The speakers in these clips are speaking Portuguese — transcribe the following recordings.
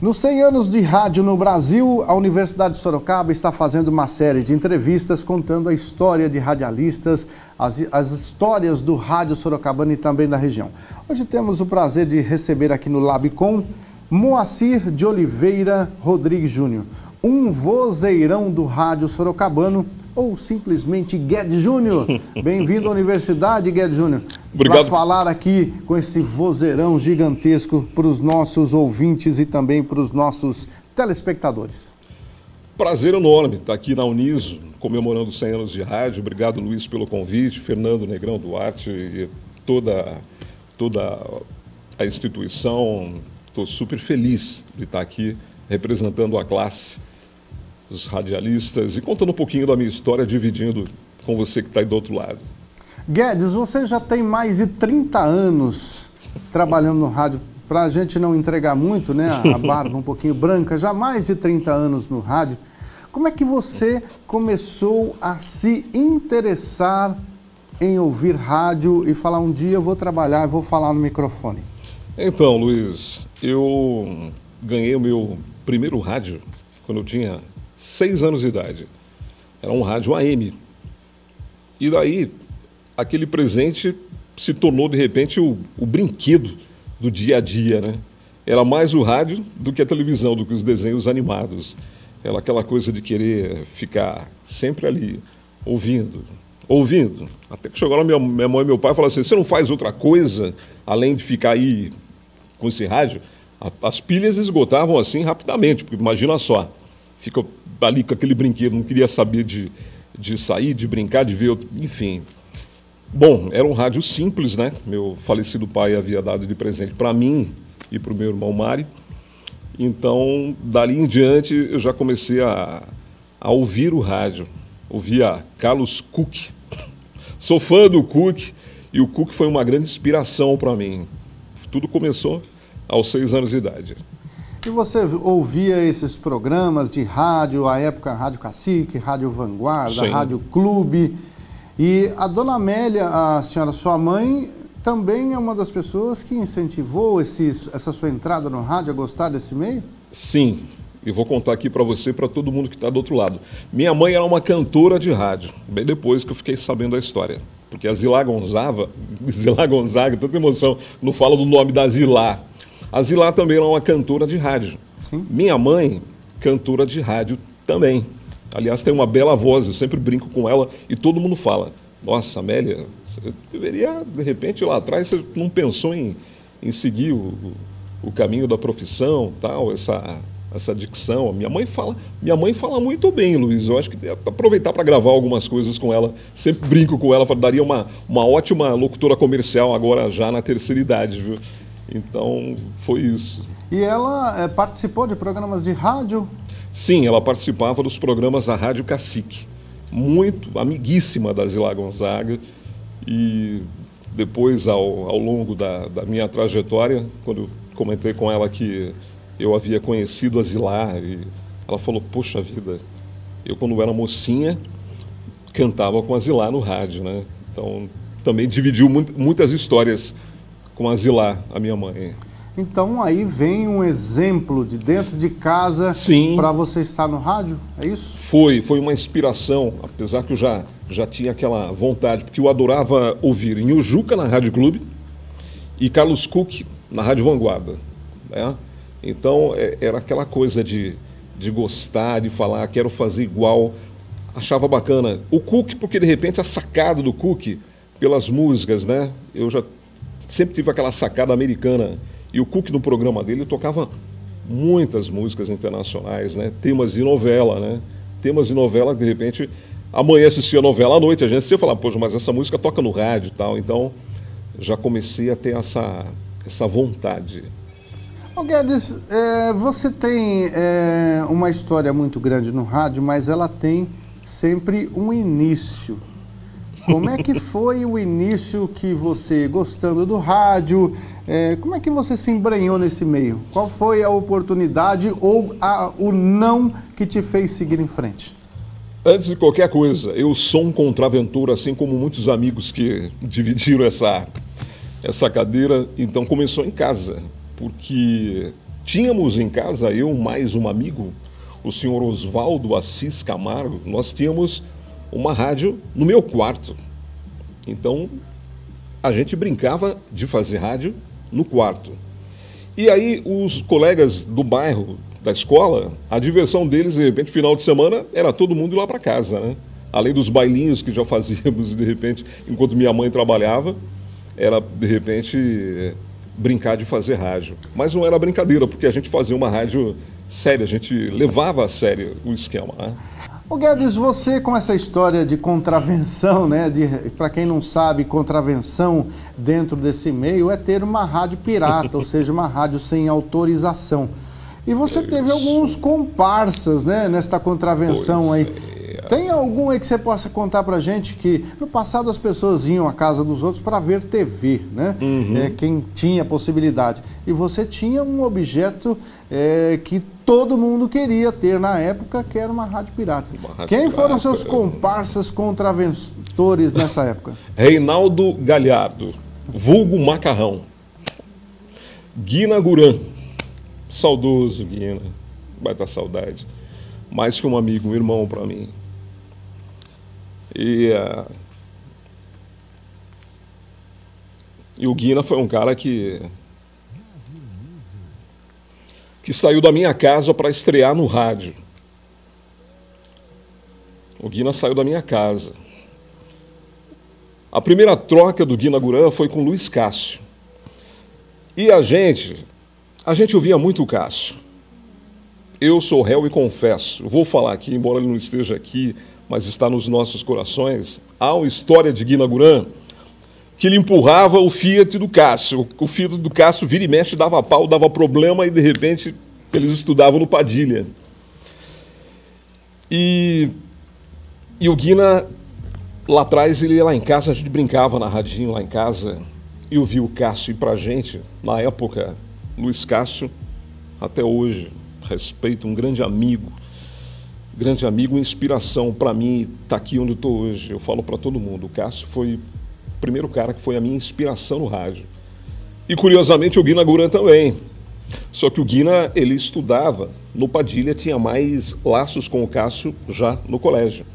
Nos 100 anos de rádio no Brasil, a Universidade de Sorocaba está fazendo uma série de entrevistas contando a história de radialistas, as histórias do rádio sorocabano e também da região. Hoje temos o prazer de receber aqui no Labcom Moacir de Oliveira Rodrigues Júnior, um vozeirão do rádio sorocabano, ou simplesmente Guedes Júnior. Bem-vindo à Universidade, Guedes Júnior. Obrigado. Para falar aqui com esse vozeirão gigantesco para os nossos ouvintes e também para os nossos telespectadores. Prazer enorme estar aqui na Uniso, comemorando 100 anos de rádio. Obrigado, Luiz, pelo convite, Fernando Negrão Duarte e toda a instituição. Estou super feliz de estar aqui representando a classe dos radialistas e contando um pouquinho da minha história, dividindo com você que está aí do outro lado. Guedes, você já tem mais de 30 anos trabalhando no rádio. Para a gente não entregar muito, né, a barba um pouquinho branca, já mais de 30 anos no rádio. Como é que você começou a se interessar em ouvir rádio e falar, um dia eu vou trabalhar e vou falar no microfone? Então, Luiz, eu ganhei o meu primeiro rádio quando eu tinha 6 anos de idade. Era um rádio AM. E daí, aquele presente se tornou, de repente, o brinquedo do dia a dia, né? Era mais o rádio do que a televisão, do que os desenhos animados. Era aquela coisa de querer ficar sempre ali, ouvindo. Até que chegou lá minha mãe e meu pai e falaram assim, você não faz outra coisa além de ficar aí com esse rádio? As pilhas esgotavam assim rapidamente, porque imagina só, fica ali com aquele brinquedo, não queria saber de sair, de brincar, de ver, enfim. Bom, era um rádio simples, né? Meu falecido pai havia dado de presente para mim e para o meu irmão Mário. Então, dali em diante, eu já comecei a ouvir o rádio. Ouvia Carlos Cook. Sou fã do Cook e o Cook foi uma grande inspiração para mim. Tudo começou aos 6 anos de idade. E você ouvia esses programas de rádio, à época Rádio Cacique, Rádio Vanguarda, Sim. Rádio Clube. E a dona Amélia, a senhora, sua mãe, também é uma das pessoas que incentivou essa sua entrada no rádio, a gostar desse meio? Sim, e vou contar aqui para você e para todo mundo que está do outro lado. Minha mãe era uma cantora de rádio, bem depois que eu fiquei sabendo a história. Porque a Zilá Gonzaga, tanta emoção, não fala do nome da Zilá. A Zilá também era uma cantora de rádio. Sim. Minha mãe, cantora de rádio também. Aliás, tem uma bela voz, eu sempre brinco com ela e todo mundo fala, nossa, Amélia, você deveria, de repente, lá atrás, você não pensou em seguir o caminho da profissão, tal, essa dicção. Minha mãe fala muito bem, Luiz, eu acho que aproveitar para gravar algumas coisas com ela, sempre brinco com ela, daria uma ótima locutora comercial agora já na terceira idade, viu? Então, foi isso. E ela participou de programas de rádio? Sim, ela participava dos programas da Rádio Cacique. Muito amiguíssima da Zilá Gonzaga. E depois, ao longo da minha trajetória, quando eu comentei com ela que eu havia conhecido a Zilá, e ela falou, poxa vida, eu quando era mocinha, cantava com a Zilá no rádio, né? Então, também dividiu muitas histórias com a Zilá, a minha mãe. Então aí vem um exemplo de dentro de casa para você estar no rádio, é isso? Foi uma inspiração, apesar que eu já tinha aquela vontade, porque eu adorava ouvir Nhojuca na Rádio Clube e Carlos Cook na Rádio Vanguarda, né? Então era aquela coisa de gostar, de falar, quero fazer igual, achava bacana. O Cook, porque de repente a sacada do Cook pelas músicas, né? Eu já sempre tive aquela sacada americana. E o Cook, no programa dele, tocava muitas músicas internacionais, né? Temas de novela, né? Temas de novela, de repente, amanhã assistia a novela à noite, a gente se falava, poxa, mas essa música toca no rádio e tal. Então, já comecei a ter essa vontade. Ô Guedes, você tem uma história muito grande no rádio, mas ela tem sempre um início. Como é que foi o início que você, gostando do rádio, como é que você se embrenhou nesse meio? Qual foi a oportunidade ou o não que te fez seguir em frente? Antes de qualquer coisa, eu sou um contraventor, assim como muitos amigos que dividiram essa cadeira. Então começou em casa, porque tínhamos em casa, eu mais um amigo, o senhor Oswaldo Assis Camargo, nós tínhamos uma rádio no meu quarto. Então a gente brincava de fazer rádio no quarto. E aí os colegas do bairro, da escola, a diversão deles, de repente, final de semana, era todo mundo ir lá para casa, né? Além dos bailinhos que já fazíamos, de repente, enquanto minha mãe trabalhava, era, de repente, brincar de fazer rádio. Mas não era brincadeira, porque a gente fazia uma rádio séria, a gente levava a sério o esquema, né? Ô Guedes, você com essa história de contravenção, né? Para quem não sabe, contravenção dentro desse meio é ter uma rádio pirata, ou seja, uma rádio sem autorização. E você teve alguns comparsas, né, nesta contravenção aí. Tem algum aí que você possa contar pra gente que no passado as pessoas iam à casa dos outros para ver TV, né? Quem tinha possibilidade. E você tinha um objeto que todo mundo queria ter na época, que era uma rádio pirata. Quem foram seus comparsas contraventores nessa época? Reinaldo Galhardo, vulgo Macarrão. Guina Guran, saudoso Guina, vai dar saudade. Mais que um amigo, um irmão para mim. E o Guina foi um cara que saiu da minha casa para estrear no rádio. O Guina saiu da minha casa. A primeira troca do Guina Guran foi com o Luiz Cássio. E a gente ouvia muito o Cássio. Eu sou réu e confesso. Vou falar aqui, embora ele não esteja aqui, mas está nos nossos corações. Há uma história de Guina Guran que ele empurrava o Fiat do Cássio. O Fiat do Cássio vira e mexe, dava pau, dava problema e, de repente, eles estudavam no Padilha. E o Guina, lá atrás, ele ia lá em casa, a gente brincava na radinho lá em casa, e eu vi o Cássio ir pra gente, na época, Luiz Cássio, até hoje, respeito, um grande amigo, inspiração para mim, tá aqui onde eu estou hoje. Eu falo para todo mundo, o Cássio foi o primeiro cara que foi a minha inspiração no rádio. E curiosamente o Guina Guran também. Só que o Guina, ele estudava no Padilha, tinha mais laços com o Cássio já no colégio.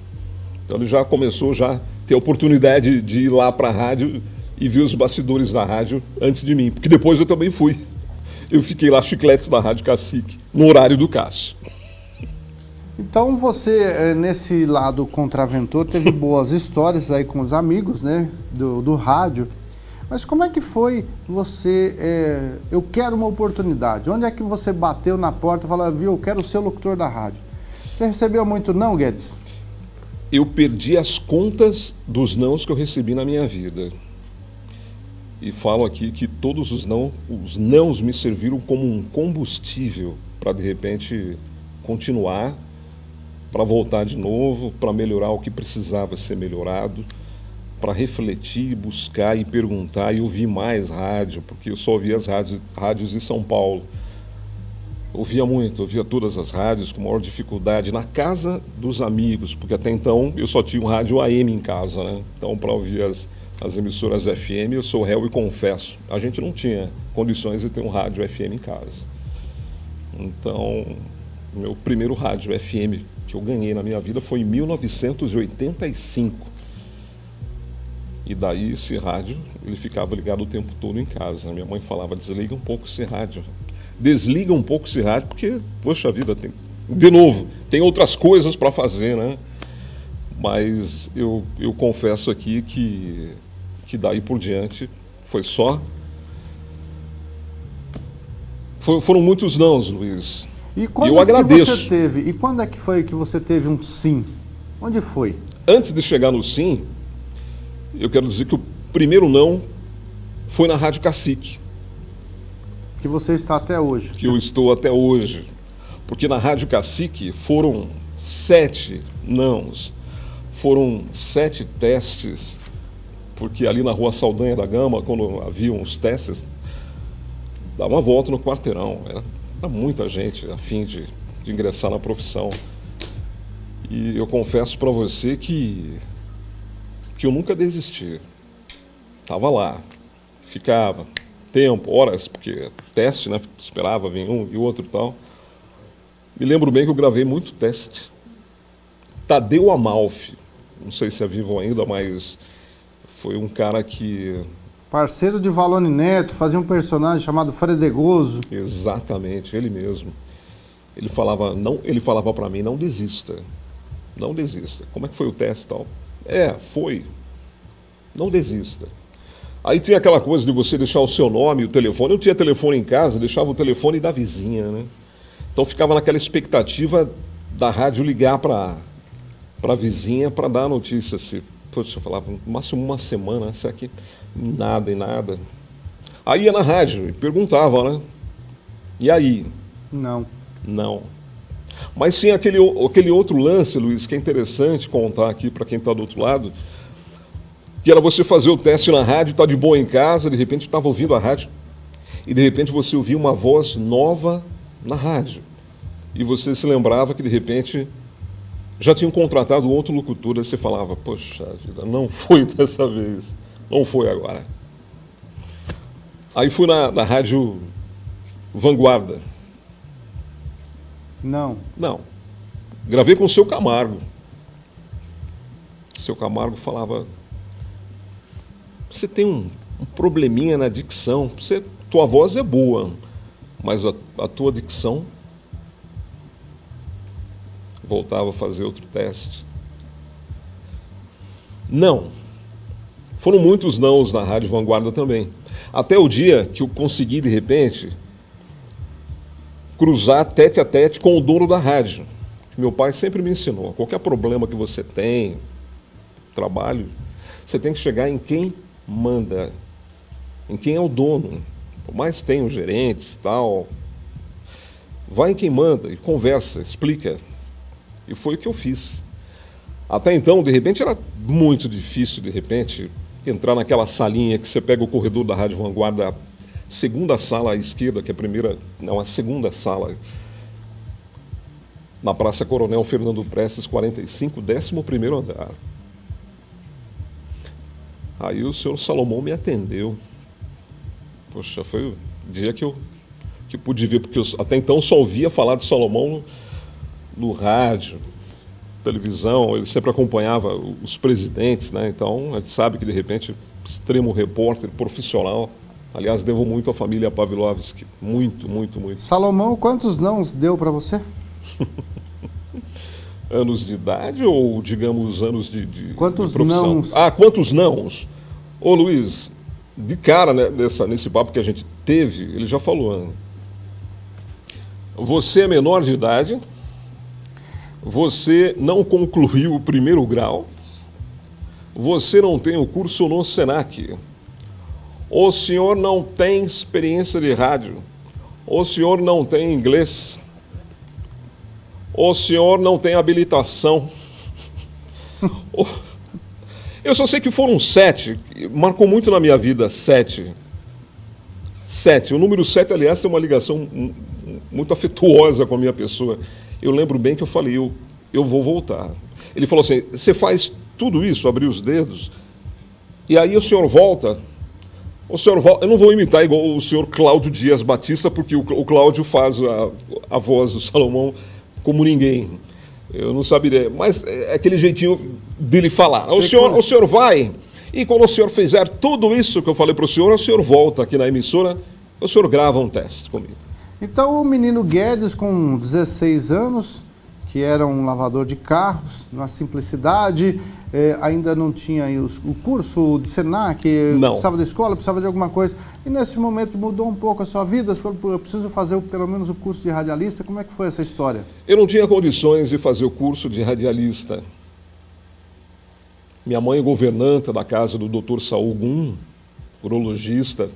Então ele já começou a ter a oportunidade de ir lá para a rádio e ver os bastidores da rádio antes de mim, porque depois eu também fui. Eu fiquei lá chicletes da Rádio Cacique, no horário do Cássio. Então você, nesse lado contraventor, teve boas histórias aí com os amigos, né, do rádio. Mas como é que foi você, eu quero uma oportunidade? Onde é que você bateu na porta e falou, viu, eu quero ser locutor da rádio? Você recebeu muito não, Guedes? Eu perdi as contas dos nãos que eu recebi na minha vida. E falo aqui que todos os nãos me serviram como um combustível para, de repente, continuar, para voltar de novo, para melhorar o que precisava ser melhorado, para refletir, buscar e perguntar e ouvir mais rádio, porque eu só ouvia as rádios de São Paulo. Ouvia muito, ouvia todas as rádios com maior dificuldade, na casa dos amigos, porque até então eu só tinha um rádio AM em casa, né? Então, para ouvir as emissoras FM, eu sou réu e confesso. A gente não tinha condições de ter um rádio FM em casa. Então, meu primeiro rádio FM que eu ganhei na minha vida foi em 1985. E daí esse rádio, ele ficava ligado o tempo todo em casa. Minha mãe falava, desliga um pouco esse rádio. Desliga um pouco esse rádio, porque, poxa vida, de novo, tem outras coisas para fazer, né? Mas eu confesso aqui que daí por diante foi só... Foram muitos nãos, Luiz. E quando eu agradeço. Você teve? E quando é que foi que você teve um sim? Onde foi? Antes de chegar no sim, eu quero dizer que o primeiro não foi na Rádio Cacique. Que você está até hoje. Que eu estou até hoje. Porque na Rádio Cacique foram 7 nãos. foram 7 testes, porque ali na Rua Saldanha da Gama, quando haviam os testes, dava uma volta no quarteirão. Era muita gente a fim de ingressar na profissão. E eu confesso para você que eu nunca desisti. Estava lá, ficava tempo, horas, porque teste, né? Esperava, vinha um e outro e tal. Me lembro bem que eu gravei muito teste. Tadeu Amalfi, não sei se é vivo ainda, mas foi um cara que... Parceiro de Valone Neto, fazia um personagem chamado Fredegoso. Exatamente, ele mesmo. Ele falava para mim, não desista, não desista. Como é que foi o teste e tal? Foi. Não desista. Aí tinha aquela coisa de você deixar o seu nome, o telefone. Eu tinha telefone em casa, deixava o telefone da vizinha, né? Então ficava naquela expectativa da rádio ligar para a vizinha para dar a notícia. Se, poxa, eu falava, no máximo uma semana, isso aqui, nada e nada. Aí ia na rádio e perguntava, né? E aí? Não. Não. Mas tinha aquele outro lance, Luiz, que é interessante contar aqui para quem está do outro lado, que era você fazer o teste na rádio, tá de boa em casa, de repente estava ouvindo a rádio, e de repente você ouvia uma voz nova na rádio. E você se lembrava que de repente já tinham contratado outro locutor, e você falava, poxa vida, não foi dessa vez, não foi agora. Aí fui na rádio Vanguarda. Não. Não. Gravei com o seu Camargo. O seu Camargo falava, você tem um probleminha na dicção, tua voz é boa, mas a tua dicção... Voltava a fazer outro teste. Não. Foram muitos nãos na Rádio Vanguarda também. Até o dia que eu consegui, de repente, cruzar tete a tete com o dono da rádio. Meu pai sempre me ensinou, qualquer problema que você tem, trabalho, você tem que chegar em quem manda, em quem é o dono. Por mais que tenham gerentes e tal, vai em quem manda e conversa, explica. E foi o que eu fiz. Até então, de repente, era muito difícil, de repente, entrar naquela salinha que você pega o corredor da Rádio Vanguarda, a segunda sala à esquerda, que é a primeira, não, a segunda sala, na Praça Coronel Fernando Prestes, 45, 11º andar. Aí o senhor Salomão me atendeu. Poxa, foi o dia que pude ver, porque eu até então só ouvia falar de Salomão no rádio, televisão, ele sempre acompanhava os presidentes, né? Então a gente sabe que de repente, extremo repórter profissional. Aliás, devo muito à família Pavlovski, muito, muito, muito. Salomão, quantos nãos deu para você? Anos de idade ou, digamos, anos de quantos profissão? Nãos? Quantos nãos? Ô Luiz, de cara, né, nesse papo que a gente teve, ele já falou, né? Você é menor de idade, você não concluiu o 1º grau, você não tem o curso no Senac, o senhor não tem experiência de rádio, o senhor não tem inglês, o senhor não tem habilitação. Eu só sei que foram 7, marcou muito na minha vida, 7. 7, o número 7, aliás, tem uma ligação muito afetuosa com a minha pessoa. Eu lembro bem que eu falei, eu vou voltar. Ele falou assim, você faz tudo isso, abrir os dedos, e aí o senhor volta, eu não vou imitar igual o senhor Cláudio Dias Batista, porque o Cláudio faz a voz do Salomão como ninguém. Eu não saberia, mas é aquele jeitinho dele falar. O senhor vai, e quando o senhor fizer tudo isso que eu falei para o senhor volta aqui na emissora, o senhor grava um teste comigo. Então o menino Guedes, com 16 anos, que era um lavador de carros, na simplicidade, ainda não tinha o curso de Senac, não. Precisava da escola, precisava de alguma coisa, e nesse momento mudou um pouco a sua vida, eu preciso fazer pelo menos o curso de radialista. Como é que foi essa história? Eu não tinha condições de fazer o curso de radialista. Minha mãe é governanta da casa do Dr. Saul Gum, urologista,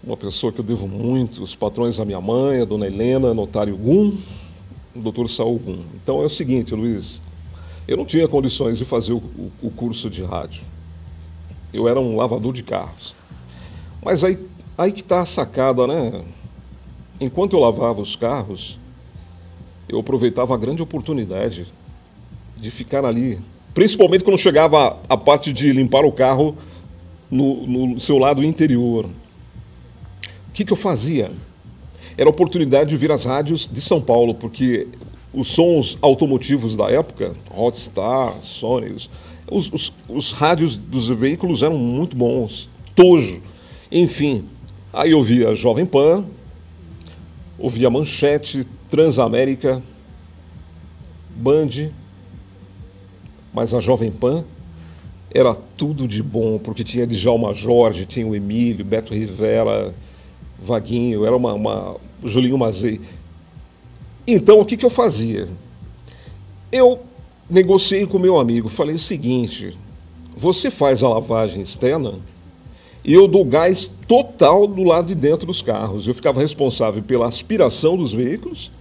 uma pessoa que eu devo muito, os patrões da minha mãe, a dona Helena, notário Gum, o Dr. Saul Gum. Então é o seguinte, Luiz, Eu não tinha condições de fazer o curso de rádio. Eu era um lavador de carros. Mas aí que está a sacada, né? Enquanto eu lavava os carros, eu aproveitava a grande oportunidade de ficar ali, principalmente quando chegava a parte de limpar o carro no seu lado interior. O que eu fazia? Era a oportunidade de ouvir as rádios de São Paulo, porque os sons automotivos da época, Rodstar, Sony, os rádios dos veículos eram muito bons, Tojo, enfim. Aí eu ouvia Jovem Pan, ouvia Manchete, Transamérica, Band, mas a Jovem Pan era tudo de bom, porque tinha Djalma Jorge, tinha o Emílio, Beto Rivera, Vaguinho, era Julinho Mazei. Então, o que eu fazia? Eu negociei com meu amigo, falei o seguinte: você faz a lavagem externa e eu dou gás total do lado de dentro dos carros. Eu ficava responsável pela aspiração dos veículos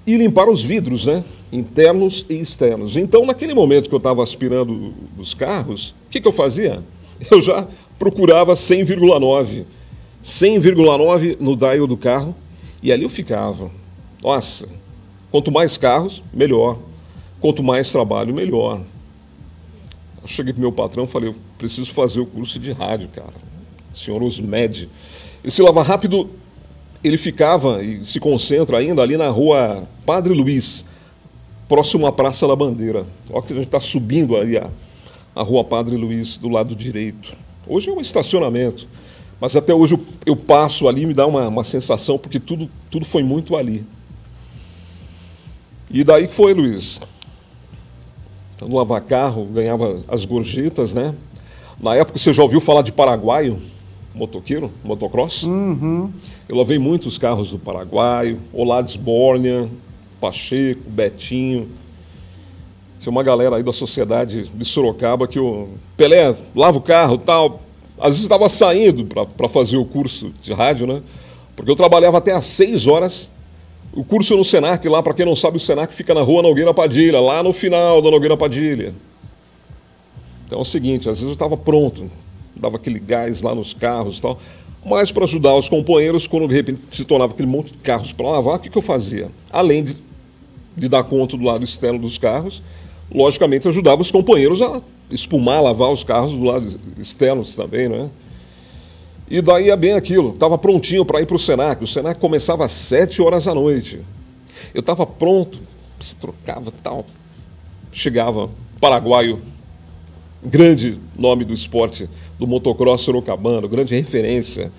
e limpar os vidros, né? Internos e externos. Então, naquele momento que eu estava aspirando os carros, o que eu fazia? Eu já procurava 100,9. 100,9 no dial do carro, e ali eu ficava. Nossa, quanto mais carros, melhor. Quanto mais trabalho, melhor. Eu cheguei pro meu patrão e falei: eu preciso fazer o curso de rádio, cara. Senhor Osmed. Esse Lava Rápido, ele ficava e se concentra ainda ali na rua Padre Luiz, próximo à Praça da Bandeira. Olha que a gente está subindo ali a rua Padre Luiz, do lado direito. Hoje é um estacionamento, mas até hoje eu passo ali e me dá uma sensação, porque tudo foi muito ali. E daí que foi, Luiz? Então, lavar carro, ganhava as gorjetas, né? Na época, você já ouviu falar de paraguaio? Motoqueiro? Motocross? Uhum. Eu lavei muitos carros do paraguaio, Olades Bornia, Pacheco, Betinho. Tinha uma galera aí da sociedade de Sorocaba que eu... Pelé, lava o carro e tal. Às vezes estava saindo para fazer o curso de rádio, né? Porque eu trabalhava até às 6 horas. O curso no Senac, lá, para quem não sabe, o Senac fica na rua Nogueira Padilha, lá no final da Nogueira Padilha. Então é o seguinte, às vezes eu estava pronto, dava aquele gás lá nos carros e tal, mas para ajudar os companheiros, quando de repente se tornava aquele monte de carros para lavar, o que eu fazia? Além de dar conta do lado externo dos carros, logicamente ajudava os companheiros a espumar, lavar os carros do lado externo também, né? E daí é bem aquilo, estava prontinho para ir para o Senac. O Senac começava às 7 horas da noite. Eu estava pronto, se trocava tal. Chegava paraguaio, grande nome do esporte, do motocross sorocabano, grande referência,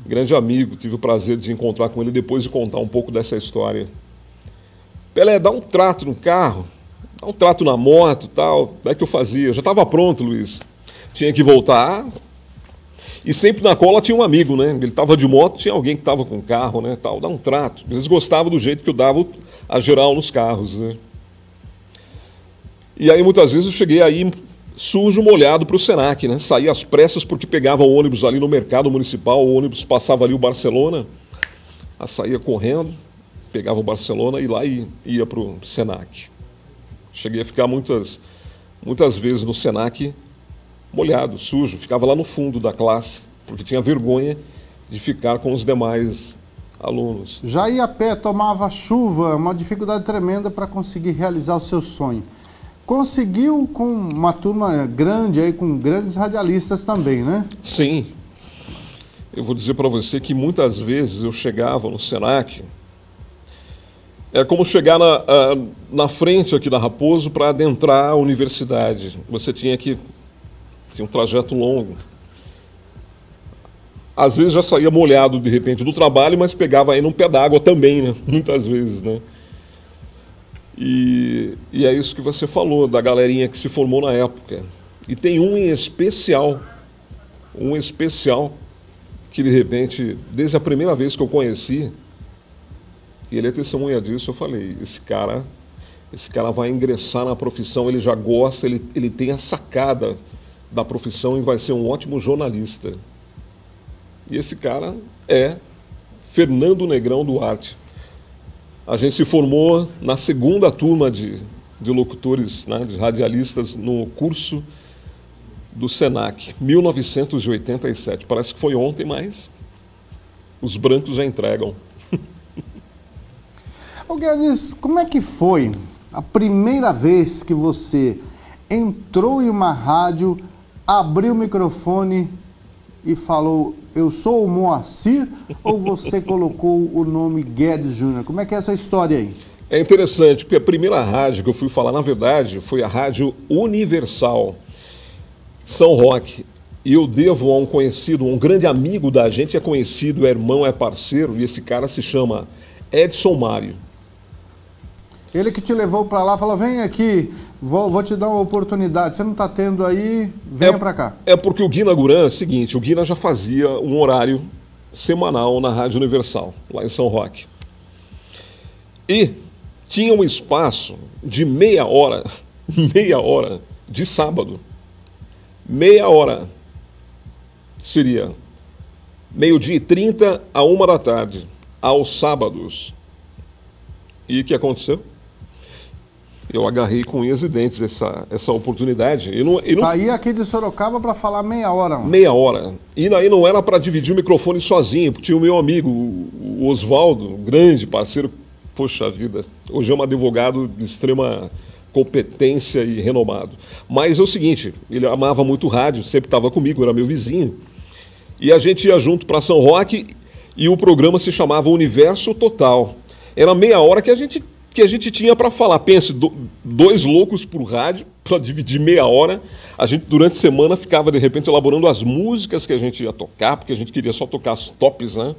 grande amigo. Tive o prazer de encontrar com ele depois e contar um pouco dessa história. Pelé, dá um trato no carro, dá um trato na moto, tal. Daí que eu fazia, eu já estava pronto, Luiz. Tinha que voltar. E sempre na cola tinha um amigo, né? Ele estava de moto, tinha alguém que estava com carro, né? Tal, dá um trato. Eles gostavam do jeito que eu dava a geral nos carros, né? E aí muitas vezes eu cheguei aí sujo, molhado para o Senac, né? Saía às pressas porque pegava o ônibus ali no mercado municipal, o ônibus passava ali o Barcelona, aí saía correndo, pegava o Barcelona e lá ia para o Senac. Cheguei a ficar muitas vezes no Senac molhado, sujo, ficava lá no fundo da classe, porque tinha vergonha de ficar com os demais alunos. Já ia a pé, tomava chuva, uma dificuldade tremenda para conseguir realizar o seu sonho. Conseguiu com uma turma grande, aí, com grandes radialistas também, né? Sim. Eu vou dizer para você que muitas vezes eu chegava no Senac, é como chegar na frente aqui da Raposo para adentrar a universidade. Você tinha um trajeto longo. Às vezes já saía molhado de repente do trabalho, mas pegava aí num pé d'água também, né? Muitas vezes, né? E é isso que você falou, da galerinha que se formou na época. E tem um especial, que de repente, desde a primeira vez que eu conheci, e ele é testemunha disso, eu falei, esse cara vai ingressar na profissão, ele já gosta, ele tem a sacada da profissão e vai ser um ótimo jornalista. E esse cara é Fernando Negrão Duarte. A gente se formou na segunda turma de de locutores, né, de radialistas no curso do Senac, 1987. Parece que foi ontem, mas os brancos já entregam. Ô Guedes, como é que foi a primeira vez que você entrou em uma rádio, abriu o microfone e falou, eu sou o Moacir, ou você colocou o nome Guedes Júnior? Como é que é essa história aí? É interessante, porque a primeira rádio que eu fui falar, na verdade, foi a Rádio Universal, São Roque. E eu devo a um conhecido, um grande amigo da gente, é conhecido, é irmão, é parceiro, e esse cara se chama Edson Mário. Ele que te levou para lá, falou, vem aqui, vou te dar uma oportunidade, você não está tendo aí, venha para cá. É porque o Guina Guran é o seguinte, o Guina já fazia um horário semanal na Rádio Universal, lá em São Roque. E tinha um espaço de meia hora de sábado. Meia hora. Seria 12h30 a 1h, aos sábados. E o que aconteceu? Eu agarrei com unhas e dentes essa oportunidade. Saí aqui de Sorocaba para falar meia hora. Mano. Meia hora. E aí não era para dividir o microfone sozinho, porque tinha o meu amigo, o Oswaldo, grande parceiro, poxa vida, hoje é um advogado de extrema competência e renomado. Mas é o seguinte, ele amava muito rádio, sempre estava comigo, era meu vizinho. E a gente ia junto para São Roque e o programa se chamava Universo Total. Era meia hora que a gente tinha para falar. Pense, dois loucos por rádio, para dividir meia hora. A gente, durante a semana, ficava, de repente, elaborando as músicas que a gente ia tocar, porque a gente queria só tocar as tops, né?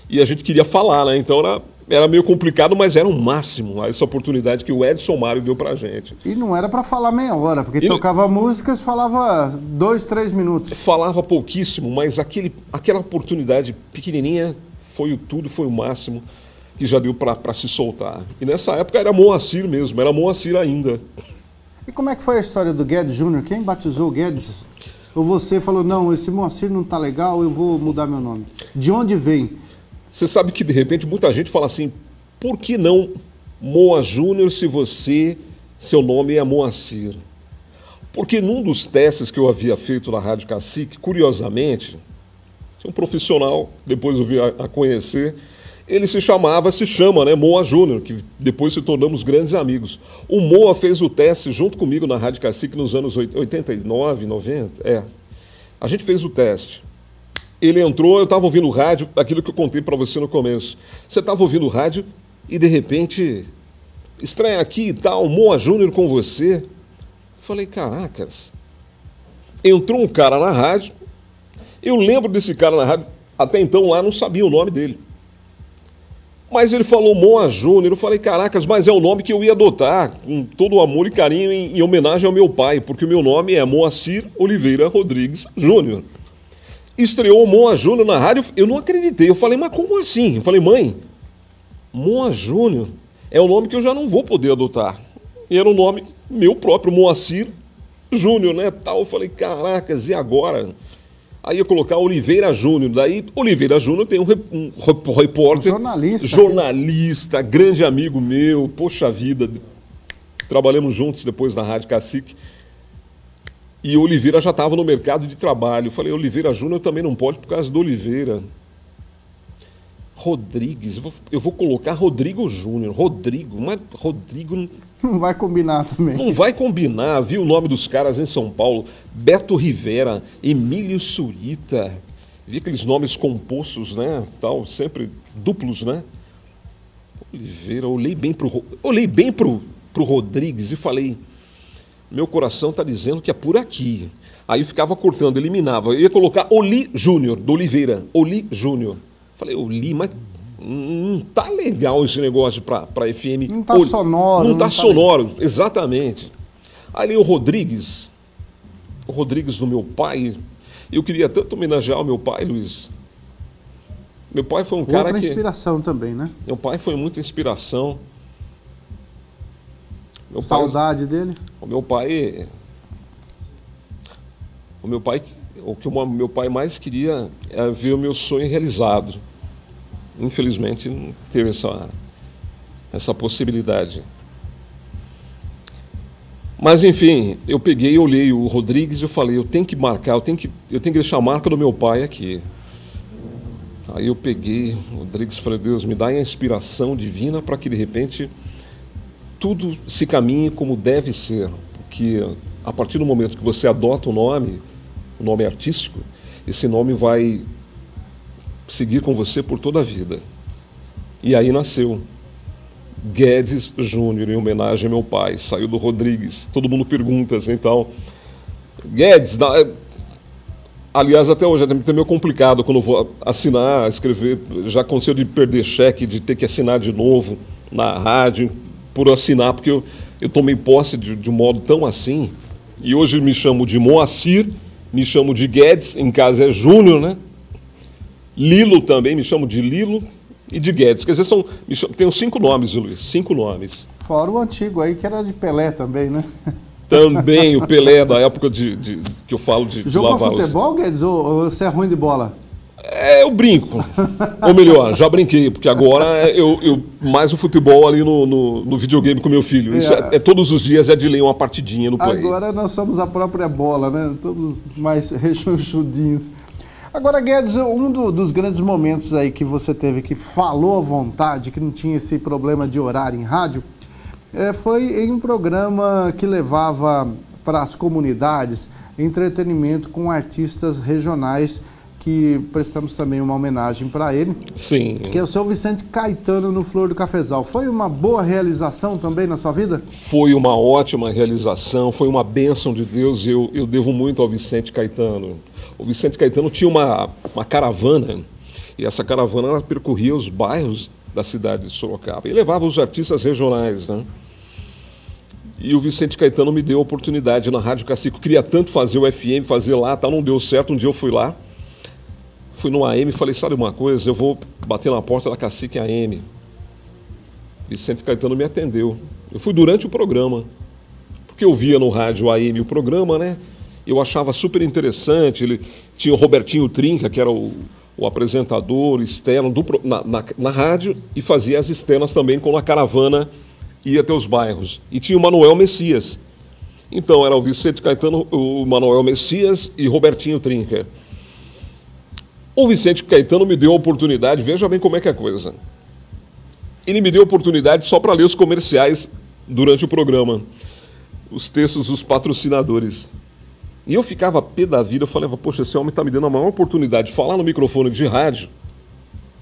E a gente queria falar, né? Então era meio complicado, mas era o máximo essa oportunidade que o Edson Mário deu pra gente. E não era para falar meia hora, porque tocava músicas, falava 2, 3 minutos. Falava pouquíssimo, mas aquela oportunidade pequenininha foi o tudo, foi o máximo que já deu para se soltar. E nessa época era Moacir mesmo, era Moacir ainda. E como é que foi a história do Guedes Júnior? Quem batizou o Guedes? Ou você falou, não, esse Moacir não tá legal, eu vou mudar meu nome? De onde vem? Você sabe que, de repente, muita gente fala assim, por que não Moa Júnior se seu nome é Moacir? Porque num dos testes que eu havia feito na Rádio Cacique, curiosamente, um profissional, depois eu vi a conhecer, ele se chama, né, Moa Júnior, que depois se tornamos grandes amigos. O Moa fez o teste junto comigo na Rádio Cacique nos anos 89, 90, A gente fez o teste. Ele entrou, eu estava ouvindo o rádio, aquilo que eu contei para você no começo. Você estava ouvindo o rádio e, de repente, estranha aqui e tal, Moa Júnior com você. Falei, caracas. Entrou um cara na rádio, eu lembro desse cara na rádio, até então lá não sabia o nome dele. Mas ele falou Moa Júnior, eu falei, caracas, mas é o nome que eu ia adotar, com todo o amor e carinho, em homenagem ao meu pai, porque o meu nome é Moacir Oliveira Rodrigues Júnior. Estreou o Moa Júnior na rádio, eu não acreditei, eu falei, mas como assim? Eu falei, mãe, Moa Júnior é o nome que eu já não vou poder adotar. E era o nome meu próprio, Moacir Júnior, né, tal. Eu falei, caracas, e agora? Aí ia colocar Oliveira Júnior, daí Oliveira Júnior tem um repórter, jornalista, grande amigo meu, poxa vida, trabalhamos juntos depois na Rádio Cacique, e Oliveira já estava no mercado de trabalho. Eu falei, Oliveira Júnior também não pode por causa do Oliveira. Rodrigues, eu vou colocar Rodrigo Júnior, Rodrigo, mas Rodrigo... Não vai combinar também. Não vai combinar, viu o nome dos caras em São Paulo, Beto Rivera, Emílio Surita, vi aqueles nomes compostos, né, tal, sempre duplos, né? Oliveira, olhei bem pro Rodrigues e falei, meu coração está dizendo que é por aqui. Aí ficava cortando, eliminava, eu ia colocar Oli Júnior, do Oliveira, Oli Júnior. Falei, Oli, mas não tá legal esse negócio para FM. Não tá sonoro. Não tá sonoro, exatamente. Aí o Rodrigues do meu pai, eu queria tanto homenagear o meu pai, Luiz. Meu pai foi um cara que... Outra inspiração também, né? Meu pai foi muita inspiração. Saudade dele? O meu pai, o que o meu pai mais queria era ver o meu sonho realizado. Infelizmente não teve essa possibilidade. Mas, enfim, eu peguei, olhei o Rodrigues e eu falei, eu tenho que marcar, eu tenho que deixar a marca do meu pai aqui. Aí eu peguei o Rodrigues e falei, Deus, me dá a inspiração divina para que, de repente, tudo se caminhe como deve ser. Porque a partir do momento que você adota o nome artístico, esse nome vai seguir com você por toda a vida. E aí nasceu Guedes Júnior, em homenagem ao meu pai. Saiu do Rodrigues. Todo mundo pergunta assim, então, Guedes, aliás, até hoje é meio complicado quando eu vou assinar, escrever. Já aconteceu de perder cheque, de ter que assinar de novo na rádio, por assinar, porque eu tomei posse de um modo tão assim. E hoje me chamo de Moacir, me chamo de Guedes, em casa é Júnior, né? Lilo também, me chamo de Lilo e de Guedes. Quer dizer, tenho 5 nomes, Luiz, 5 nomes. Fora o antigo aí, que era de Pelé também, né? Também, o Pelé, da época que eu falo de Jogou futebol, Guedes, ou você é ruim de bola? Eu brinco. Ou melhor, já brinquei, porque agora eu mais o futebol ali no videogame com meu filho. Isso todos os dias é de ler uma partidinha no play. Agora nós somos a própria bola, né? Todos mais rechonchudinhos. Agora, Guedes, um dos grandes momentos aí que você teve, que falou à vontade, que não tinha esse problema de horário em rádio, foi em um programa que levava para as comunidades entretenimento com artistas regionais, que prestamos também uma homenagem para ele. Sim. Que é o seu Vicente Caetano no Flor do Cafezal. Foi uma boa realização também na sua vida? Foi uma ótima realização, foi uma bênção de Deus. Eu devo muito ao Vicente Caetano. O Vicente Caetano tinha uma caravana, e essa caravana ela percorria os bairros da cidade de Sorocaba e levava os artistas regionais, né? E o Vicente Caetano me deu a oportunidade na Rádio Cacique. Eu queria tanto fazer o FM, fazer lá, tal, não deu certo. Um dia eu fui lá, fui no AM e falei, sabe uma coisa, eu vou bater na porta da Cacique AM. Vicente Caetano me atendeu. Eu fui durante o programa, porque eu via no rádio AM o programa, né? Eu achava super interessante. Ele tinha o Robertinho Trinca, que era o apresentador externo na rádio, e fazia as externas também quando a caravana ia até os bairros. E tinha o Manuel Messias. Então era o Vicente Caetano, o Manuel Messias e Robertinho Trinca. O Vicente Caetano me deu a oportunidade, veja bem como é que é a coisa. Ele me deu a oportunidade só para ler os comerciais durante o programa, os textos dos patrocinadores. E eu ficava pé da vida, eu falava, poxa, esse homem está me dando a maior oportunidade de falar no microfone de rádio,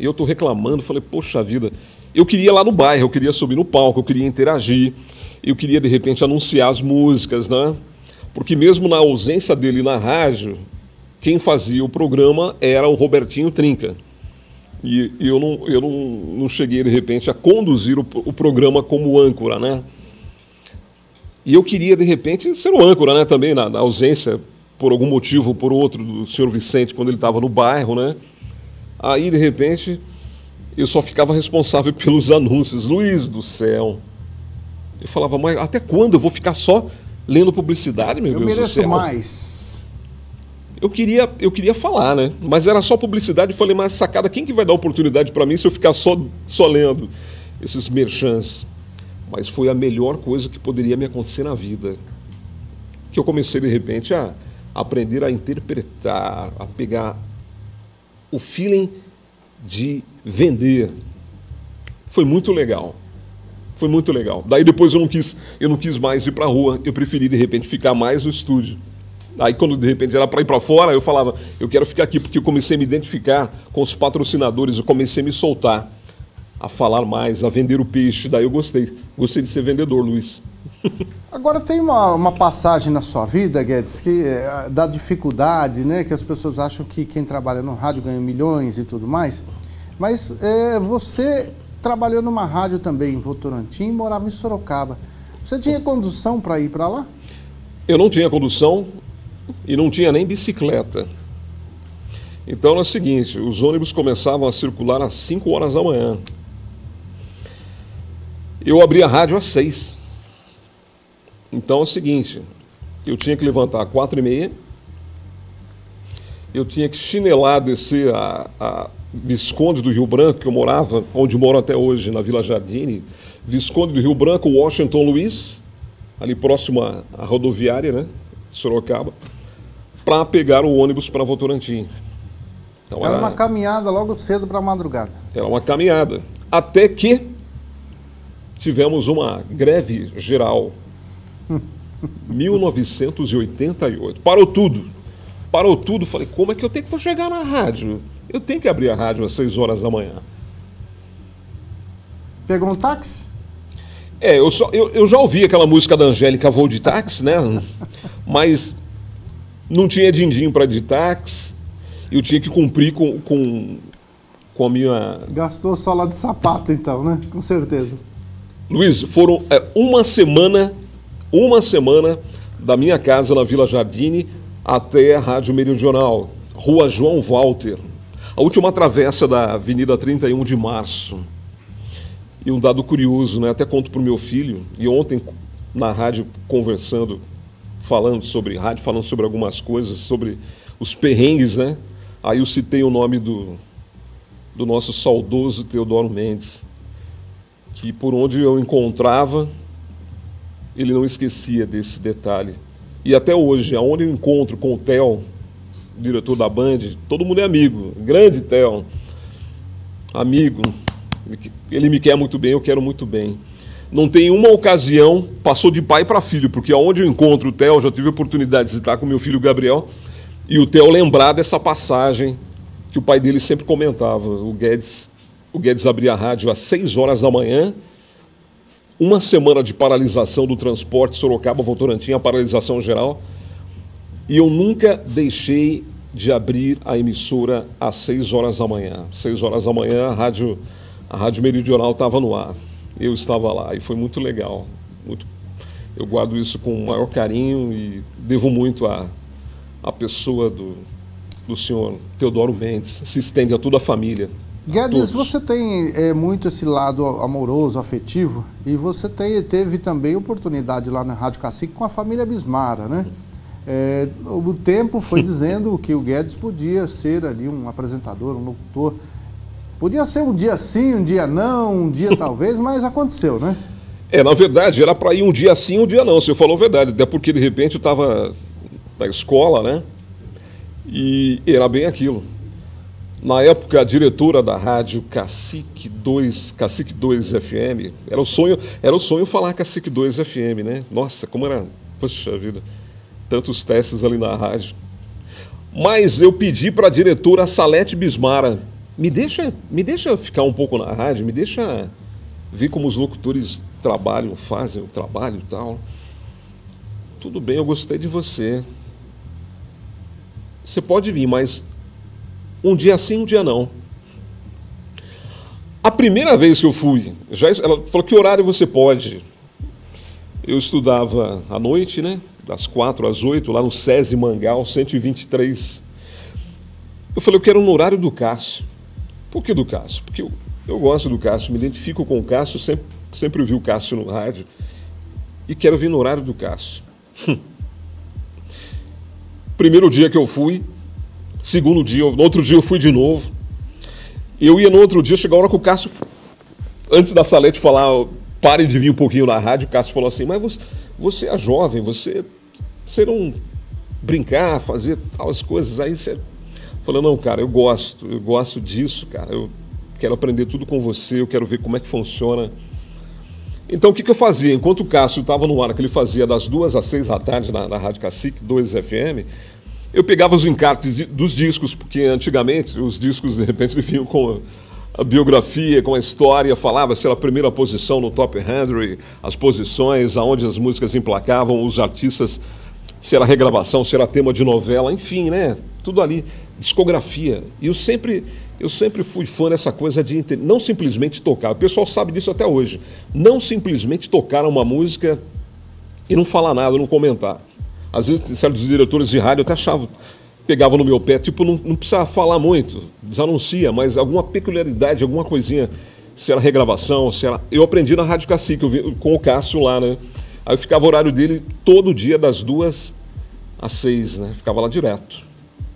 e eu estou reclamando, falei, poxa vida, eu queria ir lá no bairro, eu queria subir no palco, eu queria interagir, eu queria de repente anunciar as músicas, né? Porque mesmo na ausência dele na rádio, quem fazia o programa era o Robertinho Trinca. E eu não cheguei de repente a conduzir o programa como âncora, né? E eu queria, de repente, ser o âncora, né, também, na ausência, por algum motivo ou por outro, do senhor Vicente, quando ele estava no bairro, né? Aí, de repente, eu só ficava responsável pelos anúncios. Luiz do céu! Eu falava, mas até quando eu vou ficar só lendo publicidade, meu Deus do céu? Eu mereço mais. Eu queria falar, né? Mas era só publicidade. Eu falei, mas sacada, quem que vai dar oportunidade para mim se eu ficar só lendo esses merchans? Mas foi a melhor coisa que poderia me acontecer na vida. Que eu comecei, de repente, a aprender a interpretar, a pegar o feeling de vender. Foi muito legal. Foi muito legal. Daí depois eu não quis mais ir para a rua. Eu preferi, de repente, ficar mais no estúdio. Aí, quando, de repente, era para ir para fora, eu falava, eu quero ficar aqui, porque eu comecei a me identificar com os patrocinadores, eu comecei a me soltar, a falar mais, a vender o peixe. Daí eu gostei de ser vendedor, Luiz. Agora tem uma passagem na sua vida, Guedes, que da dificuldade, né? Que as pessoas acham que quem trabalha no rádio ganha milhões e tudo mais. Mas você trabalhou numa rádio também em Votorantim e morava em Sorocaba. Você tinha condução para ir para lá? Eu não tinha condução e não tinha nem bicicleta. Então era o seguinte, os ônibus começavam a circular às 5 horas da manhã. Eu abri a rádio às 6. Então é o seguinte, eu tinha que levantar às 4h30, eu tinha que chinelar, descer a Visconde do Rio Branco, que eu morava, onde moro até hoje, na Vila Jardine, Visconde do Rio Branco, Washington Luiz, ali próximo à rodoviária, né, de Sorocaba, para pegar o ônibus para Votorantim. Então, era uma caminhada logo cedo para a madrugada. Era uma caminhada. Até que tivemos uma greve geral. 1988. Parou tudo. Parou tudo. Falei, como é que eu tenho que chegar na rádio? Eu tenho que abrir a rádio às 6 horas da manhã. Pegou um táxi? Eu já ouvi aquela música da Angélica, Voo de Táxi, né? Mas não tinha din-din para de táxi. Eu tinha que cumprir com a minha... Gastou sola de sapato, então, né? Com certeza. Luiz, foram uma semana da minha casa na Vila Jardine até a Rádio Meridional, Rua João Walter, a última travessa da Avenida 31 de Março. E um dado curioso, né? Até conto para o meu filho, e ontem na rádio conversando, falando sobre rádio, falando sobre algumas coisas, sobre os perrengues, né? Aí eu citei o nome do nosso saudoso Teodoro Mendes, que por onde eu encontrava, ele não esquecia desse detalhe. E até hoje, aonde eu encontro com o Theo, diretor da Band, todo mundo é amigo, grande Theo, amigo, ele me quer muito bem, eu quero muito bem. Não tem uma ocasião, passou de pai para filho, porque aonde eu encontro o Theo, já tive a oportunidade de estar com meu filho Gabriel, e o Theo lembrar dessa passagem que o pai dele sempre comentava. O Guedes abria a rádio às 6 horas da manhã, uma semana de paralisação do transporte, Sorocaba, Votorantim, a paralisação geral, e eu nunca deixei de abrir a emissora às 6 horas da manhã. 6 horas da manhã, a Rádio Meridional estava no ar. Eu estava lá e foi muito legal. Eu guardo isso com o maior carinho e devo muito à pessoa do senhor Teodoro Mendes. Se estende a toda a família. Guedes, você tem muito esse lado amoroso, afetivo, e você teve também oportunidade lá na Rádio Cacique com a família Bismara, né? O tempo foi dizendo que o Guedes podia ser ali um apresentador, um locutor. Podia ser um dia sim, um dia não, um dia talvez, mas aconteceu, né? Na verdade, era para ir um dia sim, um dia não, você falou a verdade, até porque de repente eu estava na escola, né? E era bem aquilo. Na época, a diretora da rádio Cacique 2 FM, era o sonho falar Cacique 2 FM, né? Nossa, como era, poxa vida, tantos testes ali na rádio. Mas eu pedi para a diretora Salete Bismara, me deixa ficar um pouco na rádio, me deixa ver como os locutores trabalham, fazem o trabalho e tal. Tudo bem, eu gostei de você. Você pode vir, mas um dia sim, um dia não. A primeira vez que eu fui, ela falou, que horário você pode? Eu estudava à noite, né? Das 4 às 8, lá no SESI Mangal, 123. Eu falei, eu quero no horário do Cássio. Por que do Cássio? Porque eu gosto do Cássio, me identifico com o Cássio, sempre vi o Cássio no rádio, e quero vir no horário do Cássio. Primeiro dia que eu fui, segundo dia, no outro dia eu fui de novo. Eu ia no outro dia, chegou a hora que o Cássio, antes da Salete falar, pare de vir um pouquinho na rádio, o Cássio falou assim, mas você é jovem, você não brincar, fazer tal coisas, aí você... Falei, não, cara, eu gosto disso, cara, eu quero aprender tudo com você, eu quero ver como é que funciona. Então, o que eu fazia? Enquanto o Cássio estava no ar, que ele fazia das 2 às 6 da tarde na Rádio Cacique 2 FM, eu pegava os encartes dos discos, porque antigamente os discos, de repente, vinham com a biografia, com a história, falava se era a primeira posição no Top 100, as posições, aonde as músicas emplacavam, os artistas, se era regravação, se era tema de novela, enfim, né? Tudo ali, discografia. E eu sempre fui fã dessa coisa de não simplesmente tocar. O pessoal sabe disso até hoje. Não simplesmente tocar uma música e não falar nada, não comentar. Às vezes, certos diretores de rádio até achavam, pegavam no meu pé, tipo, não precisa falar muito, desanuncia, mas alguma peculiaridade, alguma coisinha, se era regravação, se era... Eu aprendi na Rádio Cacique, com o Cássio lá, né? Aí eu ficava o horário dele todo dia, das 2 às 6, né? Ficava lá direto.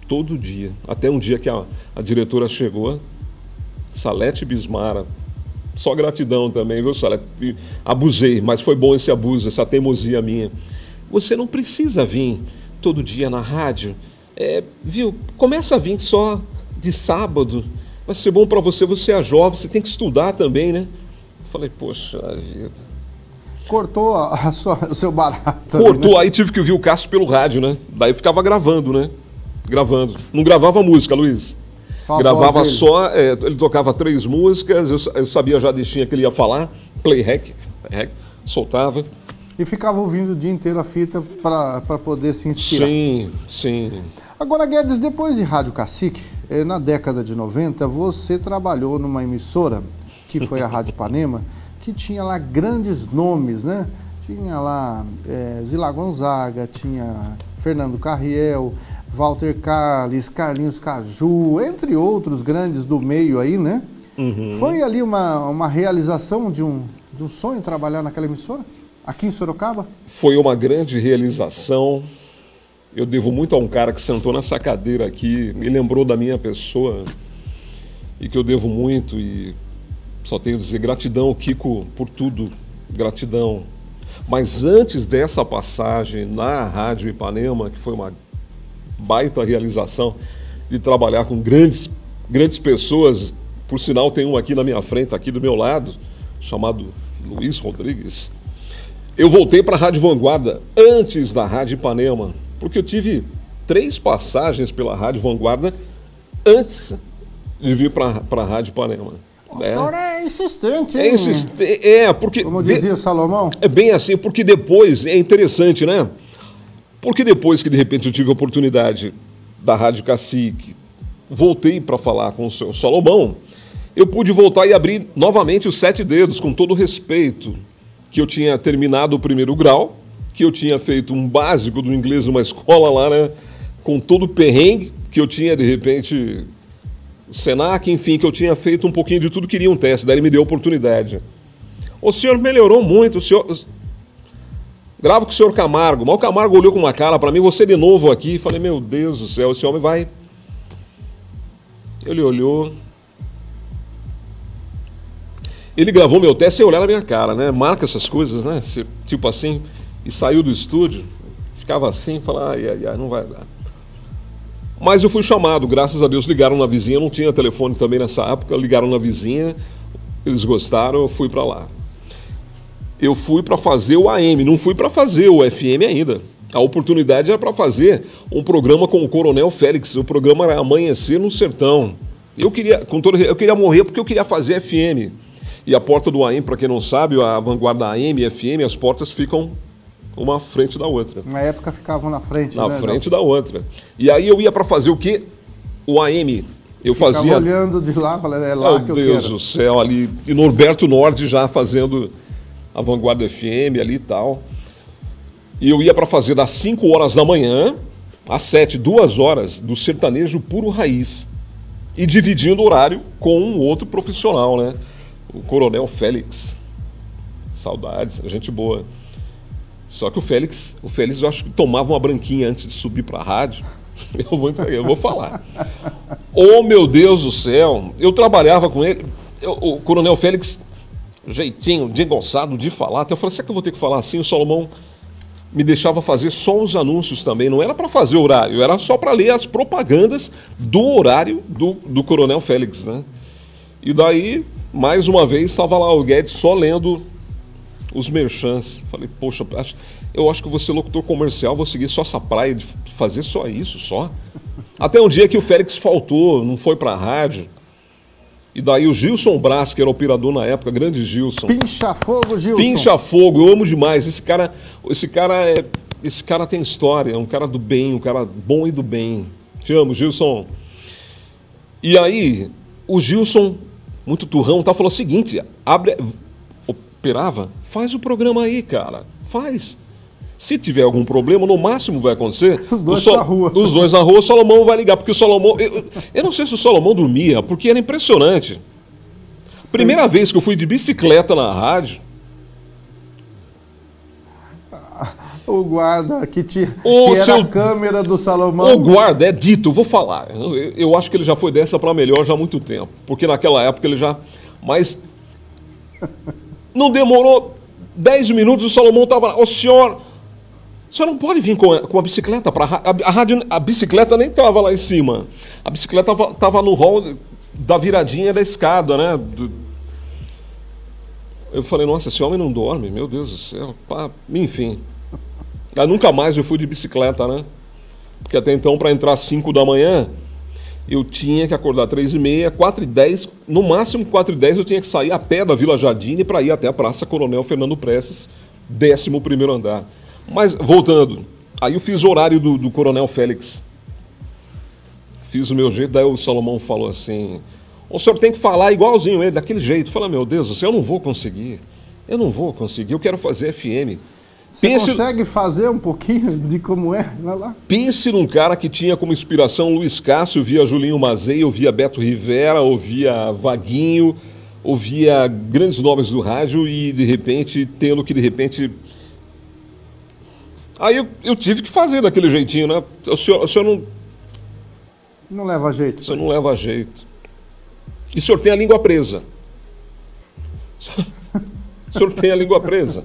Todo dia. Até um dia que a diretora chegou, Salete Bismara, Só gratidão também, viu, Sala? Abusei, mas foi bom esse abuso, essa teimosia minha. Você não precisa vir todo dia na rádio, viu? Começa a vir só de sábado, vai ser bom para você, você é jovem, você tem que estudar também, né? Falei, poxa vida. Cortou o seu barato. Cortou, ali, né? Aí tive que ouvir o Cássio pelo rádio, né? Daí ficava gravando, né? Gravando. Não gravava música, Luiz. Só gravava só, ele tocava 3 músicas, eu sabia já a deixinha que ele ia falar, play rec, soltava. E ficava ouvindo o dia inteiro a fita para poder se inspirar. Sim, sim. Agora, Guedes, depois de Rádio Cacique, na década de 90, você trabalhou numa emissora, que foi a Rádio Ipanema, que tinha lá grandes nomes, né? Tinha lá Zila Gonzaga, tinha Fernando Carriel, Walter Carles, Carlinhos Caju, entre outros grandes do meio aí, né? Uhum. Foi ali uma realização de um sonho trabalhar naquela emissora? Aqui em Sorocaba? Foi uma grande realização. Eu devo muito a um cara que sentou nessa cadeira aqui, me lembrou da minha pessoa e que eu devo muito e só tenho a dizer gratidão, Kiko, por tudo, gratidão. Mas antes dessa passagem na Rádio Ipanema, que foi uma baita realização de trabalhar com grandes pessoas, por sinal tem um aqui na minha frente, aqui do meu lado, chamado Luiz Rodrigues. Eu voltei para a Rádio Vanguarda antes da Rádio Ipanema, porque eu tive 3 passagens pela Rádio Vanguarda antes de vir para a Rádio Ipanema. O senhor é insistente, hein? Porque... Como dizia Salomão? É bem assim, porque depois, é interessante, né? Porque depois que de repente eu tive a oportunidade da Rádio Cacique, voltei para falar com o seu Salomão, eu pude voltar e abrir novamente os 7 dedos, com todo o respeito, que eu tinha terminado o 1º grau, que eu tinha feito um básico do inglês numa escola lá, né? Com todo o perrengue, que eu tinha, de repente, Senac, enfim, que eu tinha feito um pouquinho de tudo, queria um teste, daí ele me deu a oportunidade. O senhor melhorou muito, o senhor... Grava com o senhor Camargo, mas o Camargo olhou com uma cara para mim, você de novo aqui, falei, meu Deus do céu, esse homem vai... Ele olhou... Ele gravou meu teste sem olhar na minha cara, né? Marca essas coisas, né? Tipo assim, e saiu do estúdio, ficava assim, falava, ai, não vai dar. Mas eu fui chamado, graças a Deus, ligaram na vizinha, não tinha telefone também nessa época, ligaram na vizinha, eles gostaram, eu fui para lá. Eu fui para fazer o AM, não fui para fazer o FM ainda. A oportunidade era para fazer um programa com o Coronel Félix, o programa era Amanhecer no Sertão. Eu queria morrer porque eu queria fazer FM. E a porta do AM, para quem não sabe, a Vanguarda AM e FM, as portas ficam uma à frente da outra. Na época ficavam na frente, né? Na frente da outra. E aí eu ia para fazer o quê? O AM. Eu fazia... olhando de lá, falando, é lá que eu quero. Meu Deus do céu, ali. E Norberto Norte já fazendo a Vanguarda FM ali e tal. E eu ia para fazer das 5 horas da manhã às 7, 2 horas do sertanejo puro raiz. E dividindo o horário com um outro profissional, né? O Coronel Félix. Saudades, gente boa. Só que o Félix eu acho que tomava uma branquinha antes de subir para a rádio. Eu vou falar. Oh, meu Deus do céu. Eu trabalhava com ele. O Coronel Félix, jeitinho, de engonçado de falar. Até eu falei, será que eu vou ter que falar assim? O Salomão me deixava fazer só os anúncios também. Não era para fazer horário, era só para ler as propagandas do horário do Coronel Félix, né? E daí, mais uma vez, estava lá o Guedes só lendo os merchans. Falei, poxa, eu acho que eu vou ser locutor comercial, vou seguir só essa praia de fazer só isso, só. Até um dia que o Félix faltou, não foi para a rádio. E daí o Gilson Brás, que era operador na época, grande Gilson. Pincha fogo, Gilson. Pincha fogo, eu amo demais. Esse cara tem história, é um cara do bem, um cara bom e do bem. Te amo, Gilson. E aí, o Gilson, muito turrão, falou o seguinte, operava, faz o programa aí, cara, faz. Se tiver algum problema, no máximo vai acontecer. Os dois na rua. Os dois na rua, o Salomão vai ligar, porque o Salomão... Eu não sei se o Salomão dormia, porque era impressionante. Sim. Primeira vez que eu fui de bicicleta na rádio... O guarda que era a câmera do Salomão. O guarda, é dito, eu vou falar. Eu acho que ele já foi dessa para melhor já há muito tempo. Porque naquela época ele já... Mas Não demorou 10 minutos, o Salomão estava lá. O senhor não pode vir com a bicicleta para a rádio. A bicicleta nem estava lá em cima. A bicicleta estava no hall da viradinha da escada, né? Eu falei, nossa, esse homem não dorme, meu Deus do céu. Pá. Enfim. Aí nunca mais eu fui de bicicleta, né? Porque até então, para entrar às 5 da manhã, eu tinha que acordar 3h30, 4h10, no máximo 4h10 eu tinha que sair a pé da Vila Jardine para ir até a Praça Coronel Fernando Prestes, 11º andar. Mas, voltando, aí eu fiz o horário do Coronel Félix. Fiz o meu jeito, daí o Salomão falou assim, o senhor tem que falar igualzinho ele, daquele jeito. Fala, meu Deus do céu, eu não vou conseguir, eu quero fazer FM. Você consegue fazer um pouquinho de como é? Vai lá. Pense num cara que tinha como inspiração Luiz Cássio, via Julinho Mazei, ouvia Beto Rivera, ouvia Vaguinho, ouvia grandes nomes do rádio e, de repente, Aí eu tive que fazer daquele jeitinho, né? O senhor não... Não leva jeito. O senhor não leva jeito. E o senhor tem a língua presa. O senhor tem a língua presa.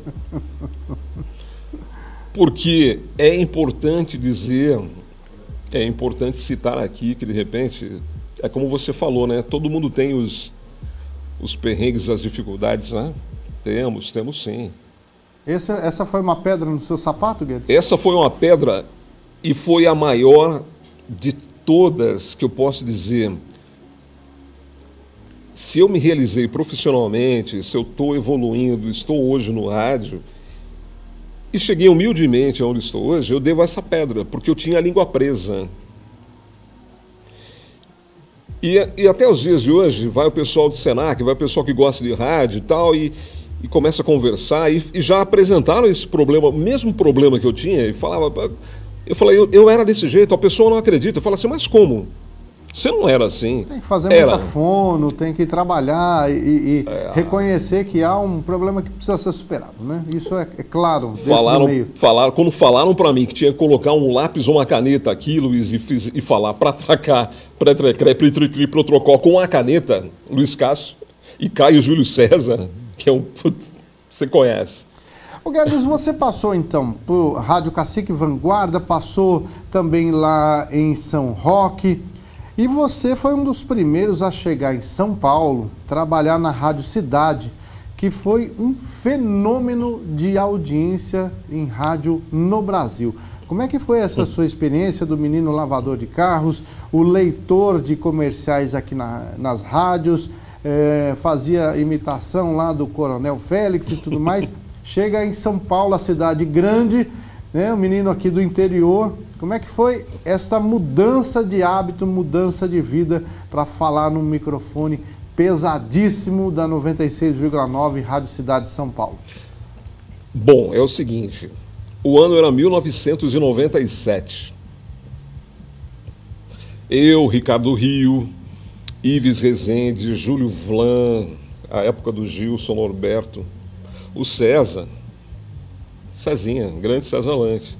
Porque é importante dizer, é importante citar aqui que, de repente, é como você falou, né? Todo mundo tem os perrengues, as dificuldades, né? Temos sim. Essa foi uma pedra no seu sapato, Guedes? Essa foi uma pedra e foi a maior de todas que eu posso dizer. Se eu me realizei profissionalmente, se eu estou evoluindo, estou hoje no rádio e cheguei humildemente onde estou hoje, eu devo a essa pedra, porque eu tinha a língua presa. E até os dias de hoje, vai o pessoal do Senac, vai o pessoal que gosta de rádio e tal, e começa a conversar, e já apresentaram esse problema, o mesmo problema que eu tinha, e falava... Eu falei, eu era desse jeito, a pessoa não acredita. Eu falo assim, mas como? Você não era assim. Tem que fazer muita fono, tem que trabalhar e reconhecer que há um problema que precisa ser superado, né? Isso é claro. Quando falaram para mim que tinha que colocar um lápis ou uma caneta aqui, Luiz, e falar para atracar, pré-trocó com a caneta, Luiz Cássio, e Caio Júlio César, que é um... Você conhece. O Guedes, você passou então por Rádio Cacique Vanguarda, passou também lá em São Roque, e você foi um dos primeiros a chegar em São Paulo, trabalhar na Rádio Cidade, que foi um fenômeno de audiência em rádio no Brasil. Como é que foi essa sua experiência do menino lavador de carros, o leitor de comerciais aqui nas rádios, fazia imitação lá do Coronel Félix e tudo mais? Chega em São Paulo, a cidade grande, né, o menino aqui do interior. Como é que foi essa mudança de hábito, mudança de vida para falar num microfone pesadíssimo da 96,9 Rádio Cidade de São Paulo? Bom, é o seguinte, o ano era 1997. Eu, Ricardo Rio, Ives Rezende, Júlio Vlan, a época do Gilson Norberto, o Cezinha, grande César Lante.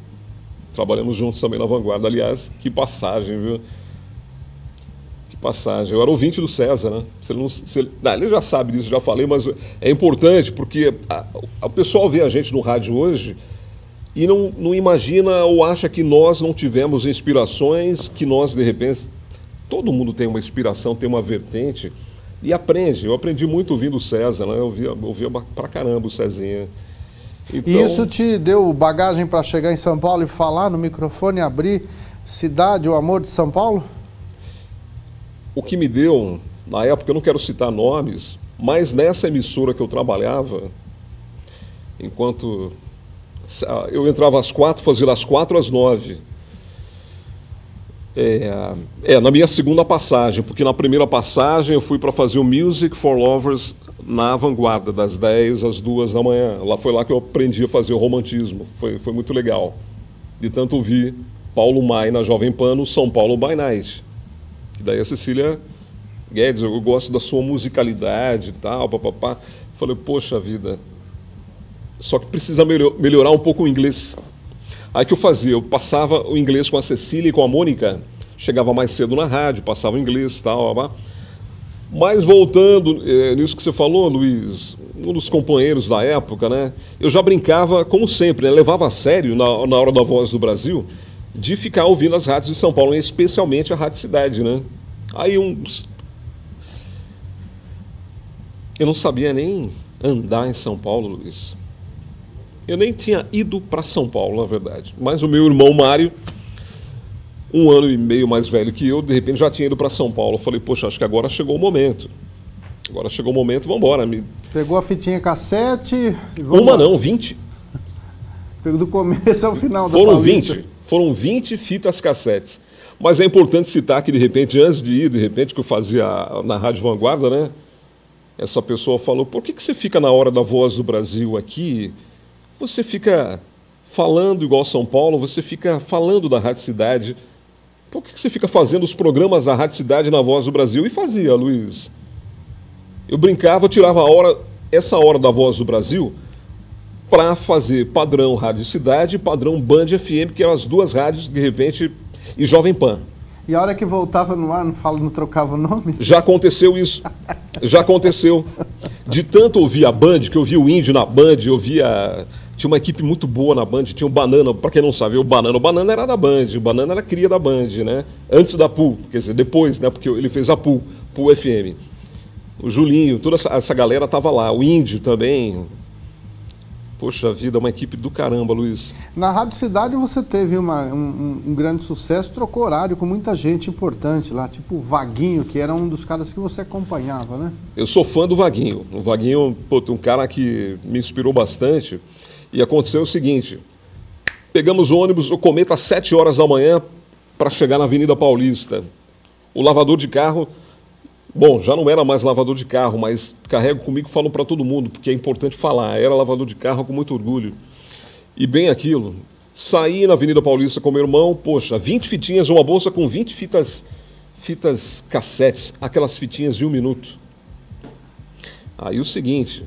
Trabalhamos juntos também na Vanguarda. Aliás, que passagem, viu? Que passagem. Eu era ouvinte do César, né? Ele já sabe disso, já falei, mas é importante porque o pessoal vê a gente no rádio hoje e não imagina ou acha que nós não tivemos inspirações, que nós, de repente... Todo mundo tem uma inspiração, tem uma vertente... E aprende. Eu aprendi muito ouvindo o César, né? Eu ouvia pra caramba o Cezinha. Então... E isso te deu bagagem para chegar em São Paulo e falar no microfone, abrir Cidade, o amor de São Paulo? O que me deu, na época, eu não quero citar nomes, mas nessa emissora que eu trabalhava, enquanto eu entrava às 4, fazia das 4 às 9. Na minha segunda passagem, porque na primeira passagem eu fui para fazer o Music for Lovers na Vanguarda, das 10 às 2 da manhã. Foi lá que eu aprendi a fazer o romantismo. Foi muito legal. De tanto ouvir Paulo Mai na Jovem Pan no São Paulo by Night. E daí a Cecília Guedes, eu gosto da sua musicalidade e tal, papapá. Falei, poxa vida, só que precisa melhorar um pouco o inglês. Aí que eu fazia, eu passava o inglês com a Cecília e com a Mônica, chegava mais cedo na rádio, passava o inglês e tal, mas voltando nisso que você falou, Luiz, um dos companheiros da época, né? Eu já brincava, como sempre, né? Levava a sério, na hora da Voz do Brasil, de ficar ouvindo as rádios de São Paulo, especialmente a Rádio Cidade, né? Aí eu não sabia nem andar em São Paulo, Luiz. Eu nem tinha ido para São Paulo, na verdade. Mas o meu irmão Mário, 1 ano e meio mais velho que eu, de repente já tinha ido para São Paulo. Eu falei, poxa, acho que agora chegou o momento. Agora chegou o momento, vamos embora. Pegou a fitinha cassete e vamos Uma embora. não, 20. Pegou do começo ao final da Foram Paulista. 20. Foram 20 fitas cassetes. Mas é importante citar que, de repente, antes de ir, de repente, que eu fazia na Rádio Vanguarda, né? Essa pessoa falou, por que você fica na hora da Voz do Brasil aqui? Você fica falando igual São Paulo, você fica falando da Rádio Cidade. Por que você fica fazendo os programas da Rádio Cidade na Voz do Brasil? E fazia, Luiz. Eu brincava, tirava essa hora da Voz do Brasil para fazer padrão Rádio Cidade e padrão Band FM, que eram as duas rádios, de repente, e Jovem Pan. E a hora que voltava no ar, não trocava o nome? Já aconteceu isso. Já aconteceu. De tanto ouvir a Band, que eu via o Índio na Band, tinha uma equipe muito boa na Band, tinha o Banana, para quem não sabe, o Banana era da Band, o Banana era cria da Band, né? Antes da PUL, quer dizer, depois, né? Porque ele fez a PUL FM. O Julinho, toda essa galera estava lá, o Índio também. Poxa vida, uma equipe do caramba, Luiz. Na Rádio Cidade você teve um grande sucesso, trocou horário com muita gente importante lá, tipo o Vaguinho, que era um dos caras que você acompanhava, né? Eu sou fã do Vaguinho. O Vaguinho, um cara que me inspirou bastante. E aconteceu o seguinte, pegamos o ônibus, o Cometa, às 7 horas da manhã, para chegar na Avenida Paulista. O lavador de carro, bom, já não era mais lavador de carro, mas carrego comigo e falo para todo mundo, porque é importante falar, era lavador de carro com muito orgulho. E bem aquilo, saí na Avenida Paulista com meu irmão, poxa, 20 fitinhas, uma bolsa com 20 fitas cassetes, aquelas fitinhas de 1 minuto. Aí o seguinte,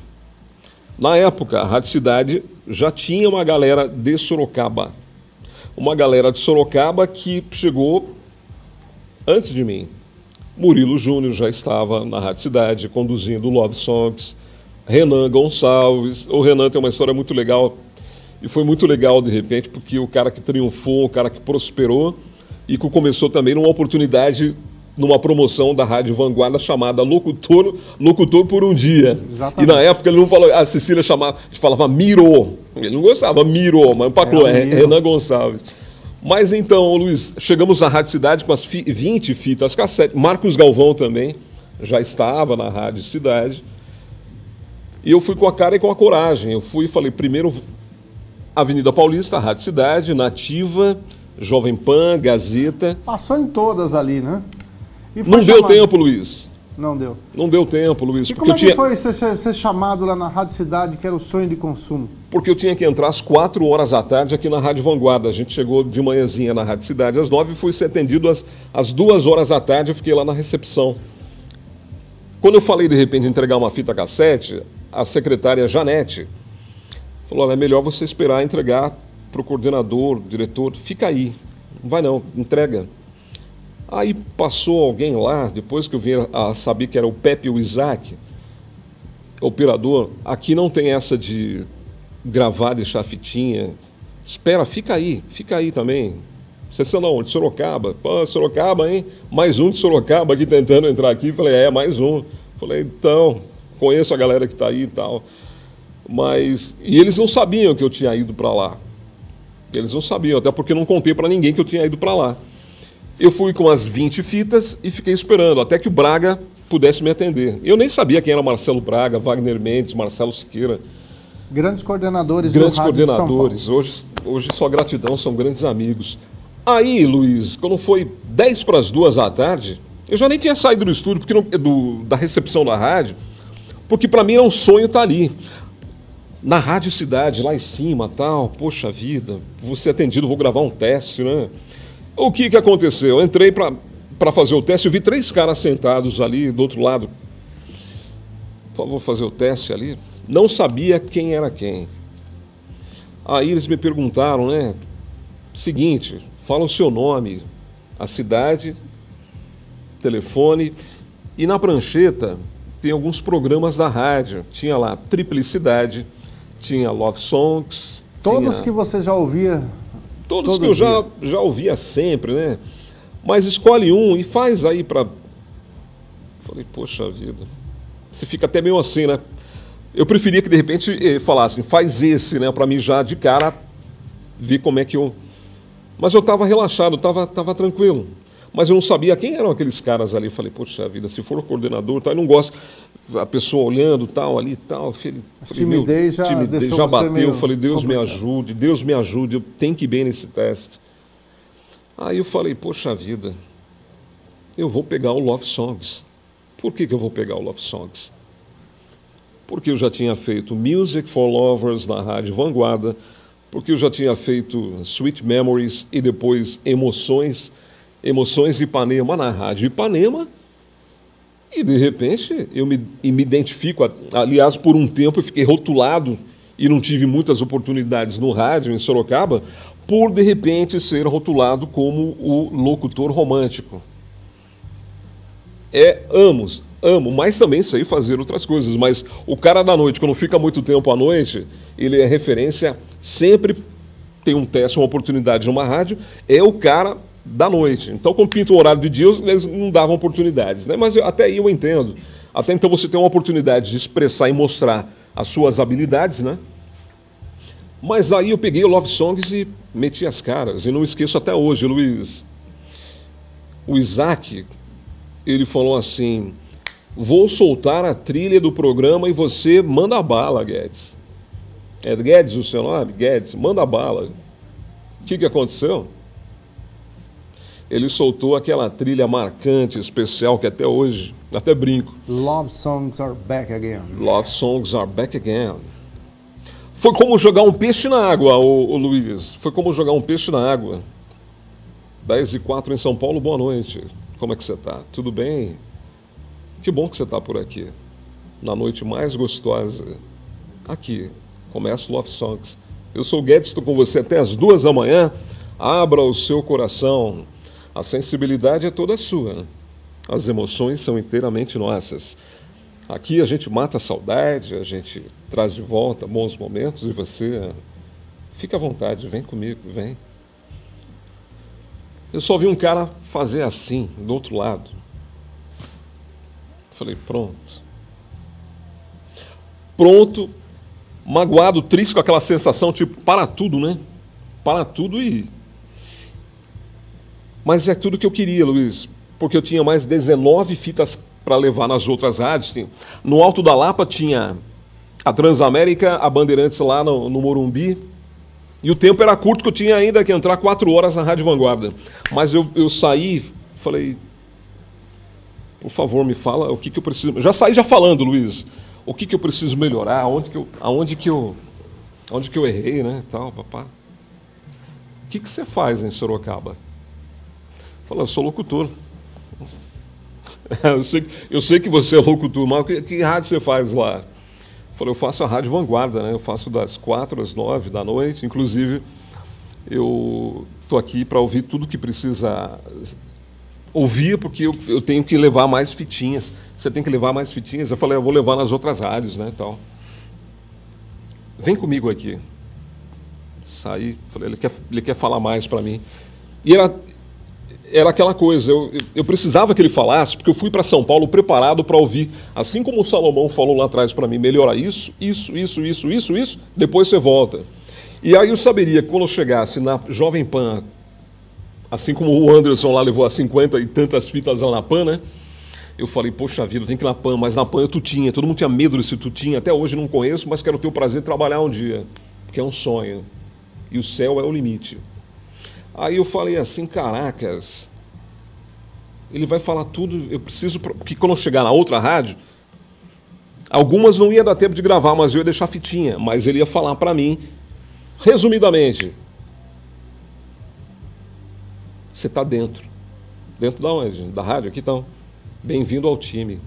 na época, a Rádio Cidade já tinha uma galera de Sorocaba. Uma galera de Sorocaba que chegou antes de mim. Murilo Júnior já estava na Rádio Cidade, conduzindo Love Songs. Renan Gonçalves. O Renan tem uma história muito legal. E foi muito legal, de repente, porque o cara que triunfou, o cara que prosperou, e que começou também numa oportunidade, numa promoção da Rádio Vanguarda chamada Locutor por um Dia. Exatamente. E na época ele não falou, a Cecília falava Miro. Ele não gostava, Miro, mas empacou, Renan Gonçalves. Mas então, Luiz, chegamos na Rádio Cidade com as 20 fitas cassete. Marcos Galvão também já estava na Rádio Cidade. E eu fui com a cara e com a coragem. Eu fui e falei, primeiro, Avenida Paulista, Rádio Cidade, Nativa, Jovem Pan, Gazeta. Passou em todas ali, né? Não deu tempo, Luiz. Não deu. Não deu tempo, Luiz. E como é que foi ser chamado lá na Rádio Cidade, que era o sonho de consumo? Porque eu tinha que entrar às 4 horas da tarde aqui na Rádio Vanguarda. A gente chegou de manhãzinha na Rádio Cidade às 9 e fui ser atendido às 2 horas da tarde. Eu fiquei lá na recepção. Quando eu falei, de repente, de entregar uma fita cassete, a secretária Janete falou, olha, é melhor você esperar entregar para o coordenador, diretor. Fica aí, não vai não, entrega. Aí passou alguém lá, depois que eu vim a saber que era o Pepe e o Isaac, operador, aqui não tem essa de gravar, deixar a fitinha. Espera, fica aí também. Vocês são de onde? Sorocaba. Pô, Sorocaba, hein? Mais um de Sorocaba aqui tentando entrar aqui. Falei, mais um. Falei, então, conheço a galera que está aí e tal. E eles não sabiam que eu tinha ido para lá. Eles não sabiam, até porque eu não contei para ninguém que eu tinha ido para lá. Eu fui com as 20 fitas e fiquei esperando, até que o Braga pudesse me atender. Eu nem sabia quem era Marcelo Braga, Wagner Mendes, Marcelo Siqueira. Grandes coordenadores Grandes do rádio coordenadores. de São Paulo. Hoje só gratidão, são grandes amigos. Aí, Luiz, quando foi 10 para as 2 da tarde, eu já nem tinha saído do estúdio, porque da recepção da rádio, porque para mim era um sonho estar ali. Na Rádio Cidade, lá em cima, tal, poxa vida, vou ser atendido, vou gravar um teste, né? O que aconteceu? Eu entrei para fazer o teste, eu vi 3 caras sentados ali do outro lado. Por favor, fazer o teste ali. Não sabia quem era quem. Aí eles me perguntaram, né? Seguinte, fala o seu nome, a cidade, telefone. E na prancheta tem alguns programas da rádio. Tinha lá Triplicidade, tinha Love Songs. Todos que você já ouvia? Todos que eu já ouvia sempre, né? Mas escolhe um e faz aí para... Falei, poxa vida. Você fica até meio assim, né? Eu preferia que de repente falassem, faz esse, né? Para mim já de cara ver como é que eu... Mas eu estava relaxado, estava tranquilo. Mas eu não sabia quem eram aqueles caras ali. Falei, poxa vida, se for o coordenador, tá, eu não gosto. A pessoa olhando, tal, ali, tal. Falei, timidez já bateu. Falei, Deus me ajude, eu tenho que ir bem nesse teste. Aí eu falei, poxa vida, eu vou pegar o Love Songs. Por que eu vou pegar o Love Songs? Porque eu já tinha feito Music for Lovers na Rádio Vanguarda, porque eu já tinha feito Sweet Memories e depois Emoções Ipanema na Rádio Ipanema, e de repente eu me identifico, aliás, por um tempo eu fiquei rotulado e não tive muitas oportunidades no rádio em Sorocaba, por de repente ser rotulado como o locutor romântico. Amo, mas também sei fazer outras coisas, mas o cara da noite, quando fica muito tempo à noite, ele é referência, sempre tem um teste, uma oportunidade numa rádio, é o cara da noite. Então, como pinta o horário de dia, eles não davam oportunidades, né? Mas até aí eu entendo. Até então você tem uma oportunidade de expressar e mostrar as suas habilidades, né? Mas aí eu peguei o Love Songs e meti as caras. E não esqueço até hoje, Luiz. O Isaac, ele falou assim, vou soltar a trilha do programa e você manda bala, Guedes. É Guedes o seu nome? Guedes, manda bala. O que aconteceu? Ele soltou aquela trilha marcante, especial, que até hoje, até brinco. Love Songs Are Back Again. Love Songs Are Back Again. Foi como jogar um peixe na água, ô Luiz. Foi como jogar um peixe na água. 10h04 em São Paulo, boa noite. Como é que você está? Tudo bem? Que bom que você está por aqui. Na noite mais gostosa. Aqui, começa o Love Songs. Eu sou o Guedes, estou com você até as 2 da manhã. Abra o seu coração. A sensibilidade é toda sua. As emoções são inteiramente nossas. Aqui a gente mata a saudade, a gente traz de volta bons momentos e você fica à vontade, vem comigo, vem. Eu só vi um cara fazer assim, do outro lado. Falei, pronto. Pronto, magoado, triste com aquela sensação, tipo, para tudo, né? Para tudo e... Mas é tudo que eu queria, Luiz, porque eu tinha mais 19 fitas para levar nas outras rádios. No Alto da Lapa tinha a Transamérica, a Bandeirantes lá no Morumbi, e o tempo era curto, que eu tinha ainda que entrar 4 horas na Rádio Vanguarda. Mas eu saí, falei, por favor, me fala o que eu preciso... Já saí já falando, Luiz, o que eu preciso melhorar, aonde que eu errei, né, tal, papá. O que você faz em Sorocaba? Falei, eu sou locutor. Eu sei que você é locutor, mas que rádio você faz lá? Falei, eu faço a Rádio Vanguarda, né? Eu faço das 4 às 9 da noite. Inclusive, eu estou aqui para ouvir tudo que precisa ouvir, porque eu tenho que levar mais fitinhas. Você tem que levar mais fitinhas? Eu falei, eu vou levar nas outras rádios, né? Tal. Vem comigo aqui. Saí, falei, ele quer falar mais para mim. E era aquela coisa, eu precisava que ele falasse, porque eu fui para São Paulo preparado para ouvir, assim como o Salomão falou lá atrás para mim, melhora isso, depois você volta. E aí eu saberia que quando eu chegasse na Jovem Pan, assim como o Anderson lá levou as 50 e tantas fitas lá na Pan, né? Eu falei, poxa vida, eu tenho que ir na Pan, mas na Pan é Tutinha, todo mundo tinha medo desse Tutinha, até hoje não conheço, mas quero ter o prazer de trabalhar um dia, porque é um sonho, e o céu é o limite. Aí eu falei assim, caracas, ele vai falar tudo, eu preciso... Porque quando eu chegar na outra rádio, algumas não ia dar tempo de gravar, mas eu ia deixar fitinha, mas ele ia falar para mim, resumidamente, você está dentro. Dentro da onde? Da rádio? Aqui então. Bem-vindo ao time.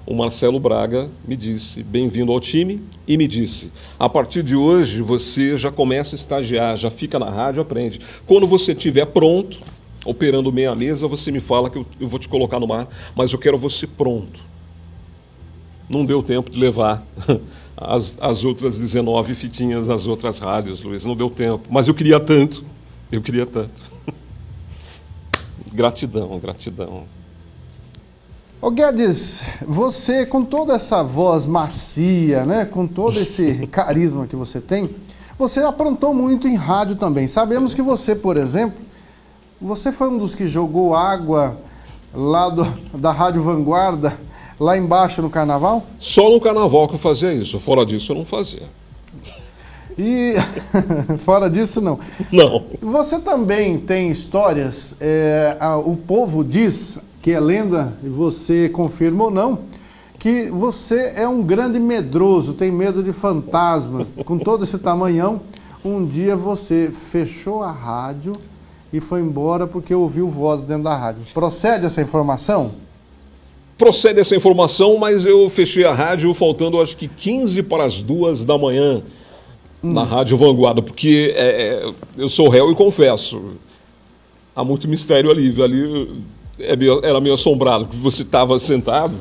O Marcelo Braga me disse, bem-vindo ao time, e me disse, a partir de hoje você já começa a estagiar, já fica na rádio, aprende. Quando você estiver pronto, operando meia mesa, você me fala que eu vou te colocar no mar, mas eu quero você pronto. não deu tempo de levar as outras 19 fitinhas às outras rádios, Luiz, não deu tempo. Mas eu queria tanto, eu queria tanto. Gratidão, gratidão. Ô Guedes, você com toda essa voz macia, né, com todo esse carisma que você tem, você aprontou muito em rádio também. Sabemos que você, por exemplo, você foi um dos que jogou água lá da Rádio Vanguarda, lá embaixo no Carnaval? Só no Carnaval que eu fazia isso, fora disso eu não fazia. E fora disso, não. Não. Você também tem histórias, o povo diz que é lenda, e você confirma ou não, que você é um grande medroso, tem medo de fantasmas. Com todo esse tamanhão, um dia você fechou a rádio e foi embora porque ouviu voz dentro da rádio. Procede essa informação? Procede essa informação, mas eu fechei a rádio faltando acho que 15 para as 2 da manhã na Rádio Vanguarda, porque eu sou réu e confesso, há muito mistério ali era meio assombrado, porque você estava sentado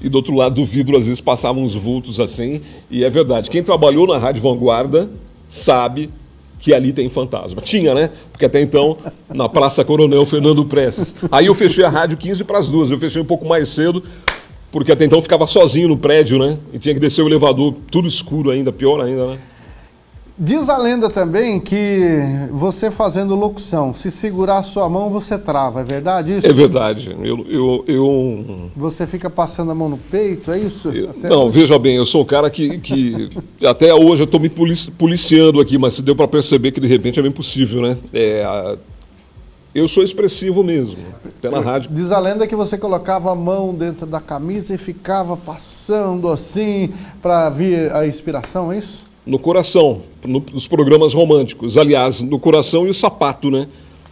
e do outro lado do vidro às vezes passavam uns vultos assim, e é verdade, quem trabalhou na Rádio Vanguarda sabe que ali tem fantasma. Tinha, né? Porque até então, na Praça Coronel Fernando Prestes. Aí eu fechei a rádio 15 para as 2, eu fechei um pouco mais cedo, porque até então eu ficava sozinho no prédio, né? E tinha que descer o elevador, tudo escuro ainda, pior ainda, né? Diz a lenda também que você fazendo locução, se segurar a sua mão, você trava, é verdade isso? É verdade. Você fica passando a mão no peito, é isso? Não, veja bem, eu sou um cara que até hoje eu estou me policiando aqui, mas deu para perceber que de repente é bem possível, né? Eu sou expressivo mesmo, até na rádio. Diz a lenda que você colocava a mão dentro da camisa e ficava passando assim para vir a inspiração, é isso? No coração, nos programas românticos. Aliás, no coração e o sapato, né?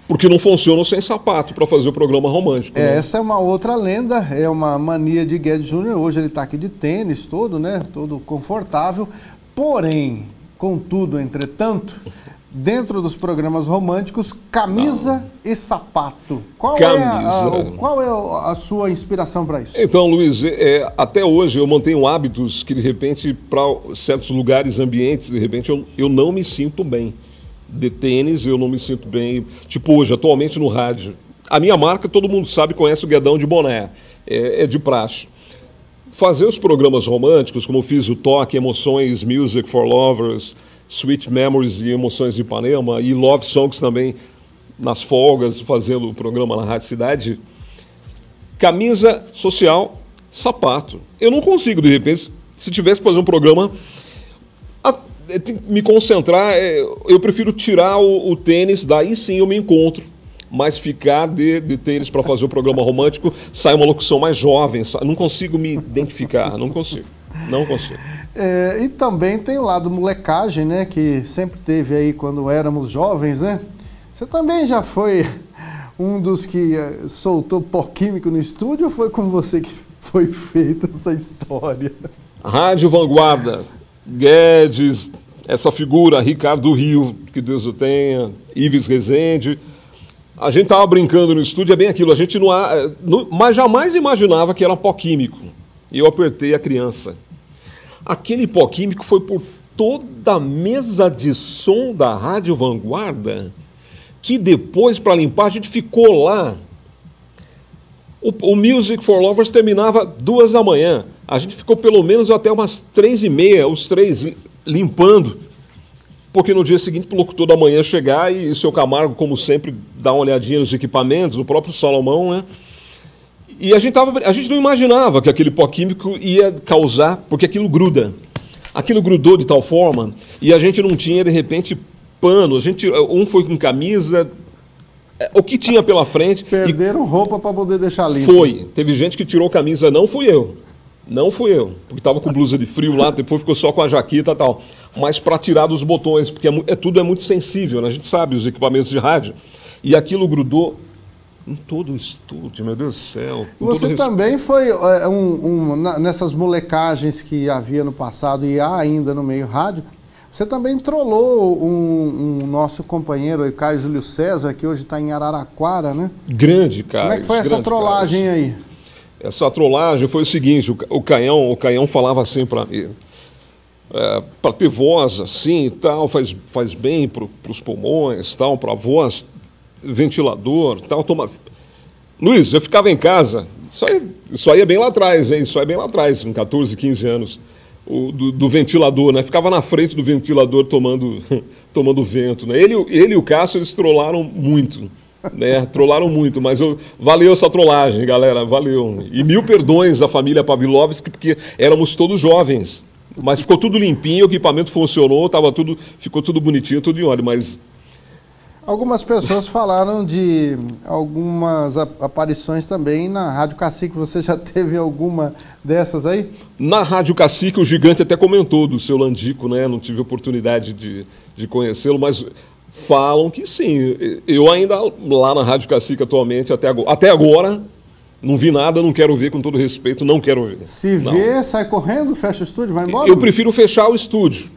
Porque não funcionam sem sapato para fazer o programa romântico. Né? Essa é uma outra lenda, é uma mania de Guedes Júnior. Hoje ele está aqui de tênis todo, né? Todo confortável. Porém, contudo, entretanto, dentro dos programas românticos, camisa e sapato. Qual é a sua inspiração para isso? Então, Luiz, até hoje eu mantenho hábitos que, de repente, para certos lugares, ambientes, de repente, eu não me sinto bem. De tênis, eu não me sinto bem. Tipo hoje, atualmente no rádio. A minha marca, todo mundo sabe, conhece o Guedão de boné. É de praxe. Fazer os programas românticos, como eu fiz o Toque, Emoções, Music for Lovers, Sweet Memories e Emoções de Ipanema, e Love Songs também, nas folgas, fazendo o programa na Rádio Cidade. Camisa social, sapato. Eu não consigo, de repente, se tivesse que fazer um programa, me concentrar, eu prefiro tirar o tênis, daí sim eu me encontro. Mas ficar de tênis para fazer o programa romântico, sai uma locução mais jovem, não consigo me identificar, não consigo. E também tem o lado molecagem, né, que sempre teve aí quando éramos jovens, né? Você também já foi um dos que soltou pó químico no estúdio ou foi com você que foi feita essa história? Rádio Vanguarda, Guedes, essa figura, Ricardo Rio, que Deus o tenha, Ives Rezende. A gente estava brincando no estúdio, é bem aquilo, a gente mas jamais imaginava que era pó químico. E eu apertei a criança. Aquele pó químico foi por toda a mesa de som da Rádio Vanguarda, que depois, para limpar, a gente ficou lá. O Music for Lovers terminava 2 da manhã. A gente ficou pelo menos até umas 3h30, os três limpando. Porque no dia seguinte o locutor da manhã chegar e o seu Camargo, como sempre, dá uma olhadinha nos equipamentos, o próprio Salomão, né? E a gente não imaginava que aquele pó químico ia causar, porque aquilo gruda. Aquilo grudou de tal forma, e a gente não tinha, de repente, pano. Um foi com camisa, o que tinha pela frente. Perderam roupa para poder deixar limpo. Foi. Teve gente que tirou camisa, não fui eu. Não fui eu, porque estava com blusa de frio lá, depois ficou só com a jaqueta e tal. Mas para tirar dos botões, porque tudo é muito sensível, né? A gente sabe os equipamentos de rádio. E aquilo grudou em todo o estúdio, meu Deus do céu. Você também foi nessas molecagens que havia no passado e há ainda no meio rádio, você também trollou um nosso companheiro, o Caio Júlio César, que hoje está em Araraquara, né? Grande, Caio. Como é que foi essa trollagem aí? Essa trollagem foi o seguinte, o Caião falava assim para mim, para ter voz assim e tal, faz bem para os pulmões, tal, para a voz, ventilador, tal, toma... Luiz, eu ficava em casa, isso aí é bem lá atrás, hein? Isso aí é bem lá atrás, com 14, 15 anos, do ventilador, né? Ficava na frente do ventilador tomando vento, né? Ele e o Cássio, eles trollaram muito, né? Trollaram muito, mas valeu essa trollagem, galera, valeu. E mil perdões à família Pavlovski, porque éramos todos jovens. Mas ficou tudo limpinho, o equipamento funcionou, ficou tudo bonitinho, tudo em ordem, mas... Algumas pessoas falaram de algumas aparições também na Rádio Cacique. Você já teve alguma dessas aí? Na Rádio Cacique, o Gigante até comentou do seu Landico, né? Não tive oportunidade de conhecê-lo, mas falam que sim. Eu ainda, lá na Rádio Cacique atualmente, até agora, não vi nada, não quero ver, com todo respeito, não quero ver. Se vê, sai correndo, fecha o estúdio, vai embora? Eu prefiro fechar o estúdio,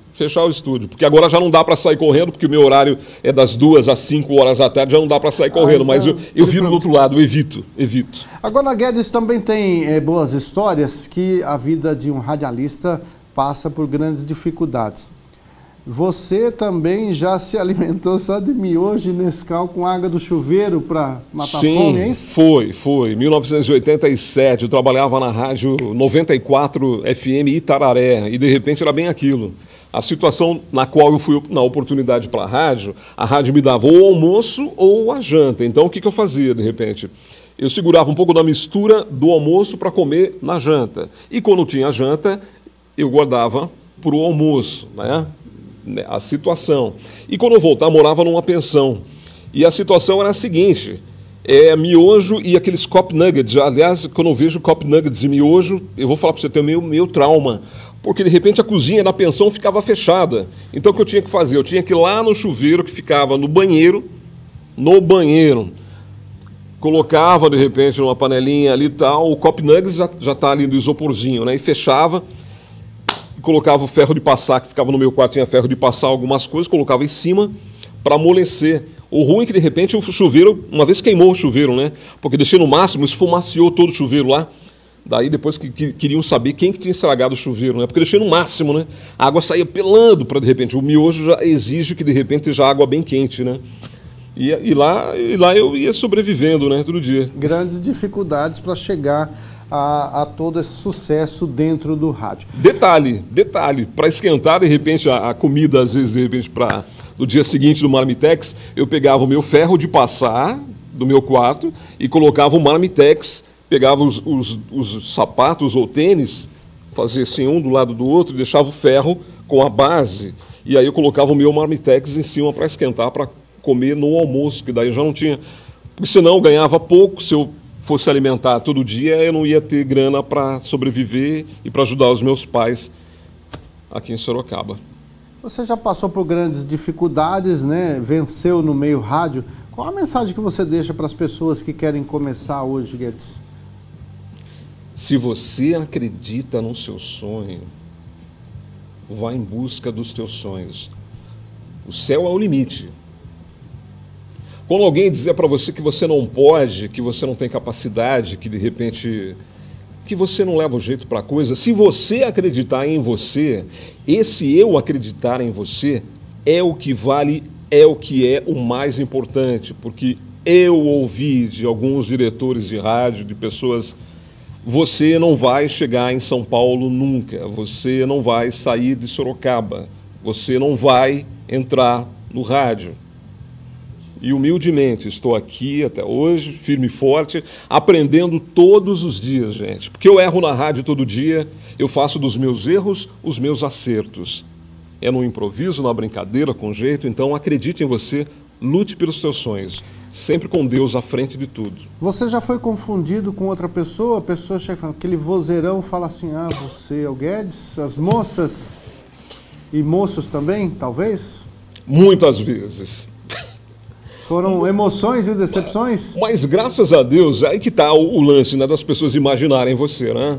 porque agora já não dá para sair correndo, porque o meu horário é das 2 às 5 horas da tarde, já não dá para sair correndo, então, mas eu viro do outro lado, eu evito. Agora, Guedes, também tem boas histórias que a vida de um radialista passa por grandes dificuldades. Você também já se alimentou só de miojo e Nescau com água do chuveiro para matar fome, é isso? Foi. Em 1987, eu trabalhava na rádio 94 FM Itararé, e de repente era bem aquilo. A situação na qual eu fui na oportunidade para a rádio me dava ou o almoço ou a janta. Então, o que eu fazia, de repente? Eu segurava um pouco da mistura do almoço para comer na janta. E quando tinha janta, eu guardava para o almoço, né? A situação. E quando eu voltava, morava numa pensão. E a situação era a seguinte, miojo e aqueles Cup Nuggets. Aliás, quando eu vejo Cup Nuggets e miojo, eu vou falar para você, tem o meu trauma. Porque, de repente, a cozinha da pensão ficava fechada. Então, o que eu tinha que fazer? Eu tinha que ir lá no chuveiro, que ficava no banheiro, colocava, de repente, numa panelinha ali e tal, o Cup Nuggets já está ali no isoporzinho, né? E fechava, colocava o ferro de passar, que ficava no meu quarto, tinha ferro de passar algumas coisas, colocava em cima para amolecer. O ruim é que, de repente, o chuveiro, uma vez queimou o chuveiro, né? Porque deixei no máximo, esfumaciou todo o chuveiro lá. Daí, depois que queriam saber quem que tinha estragado o chuveiro, né? Porque deixei no máximo, né? A água saía pelando para, de repente, o miojo já exige que, de repente, seja água bem quente, né? E lá eu ia sobrevivendo, né? Todo dia. Grandes dificuldades para chegar a todo esse sucesso dentro do rádio. Detalhe, para esquentar, de repente, a comida, às vezes, de repente, no dia seguinte do Marmitex, eu pegava o meu ferro de passar do meu quarto e colocava o Marmitex, pegava os sapatos ou tênis, fazia assim um do lado do outro, deixava o ferro com a base, e aí eu colocava o meu Marmitex em cima para esquentar, para comer no almoço, que daí eu já não tinha... Porque senão eu ganhava pouco, se eu fosse alimentar todo dia, eu não ia ter grana para sobreviver e para ajudar os meus pais aqui em Sorocaba. Você já passou por grandes dificuldades, né? Venceu no meio rádio. Qual a mensagem que você deixa para as pessoas que querem começar hoje, Guedes? Se você acredita no seu sonho, vá em busca dos teus sonhos. O céu é o limite. Quando alguém dizer para você que você não pode, que você não tem capacidade, que de repente que você não leva o jeito para a coisa, se você acreditar em você, esse eu acreditar em você é o que vale, é o que é o mais importante, porque eu ouvi de alguns diretores de rádio, de pessoas, você não vai chegar em São Paulo nunca, você não vai sair de Sorocaba, você não vai entrar no rádio. E humildemente estou aqui até hoje, firme e forte, aprendendo todos os dias, gente. Porque eu erro na rádio todo dia, eu faço dos meus erros os meus acertos. É no improviso, na brincadeira, com jeito, então acredite em você, lute pelos seus sonhos, sempre com Deus à frente de tudo. Você já foi confundido com outra pessoa? A pessoa chega e fala, aquele vozeirão fala assim, ah, você é o Guedes? As moças e moços também, talvez? Muitas vezes. Foram emoções e decepções? Mas graças a Deus, aí que está o lance, né, das pessoas imaginarem você, né?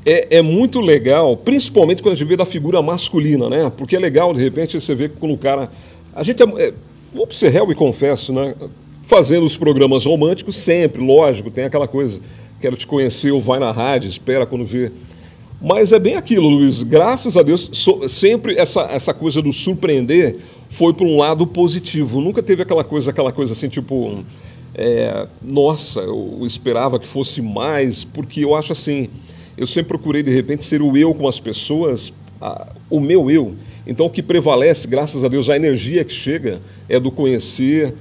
É muito legal, principalmente quando a gente vê da figura masculina, né? Porque é legal, de repente, você vê quando o cara... A gente vou ser réu e confesso, né? Fazendo os programas românticos sempre, lógico, tem aquela coisa. quero te conhecer, ou vai na rádio, espera quando vê. Mas é bem aquilo, Luiz, graças a Deus, sempre essa coisa do surpreender foi para um lado positivo. Nunca teve aquela coisa assim, tipo, nossa, eu esperava que fosse mais, porque eu acho assim, eu sempre procurei, de repente, ser o eu com as pessoas, o meu eu. Então, o que prevalece, graças a Deus, a energia que chega é do conhecer,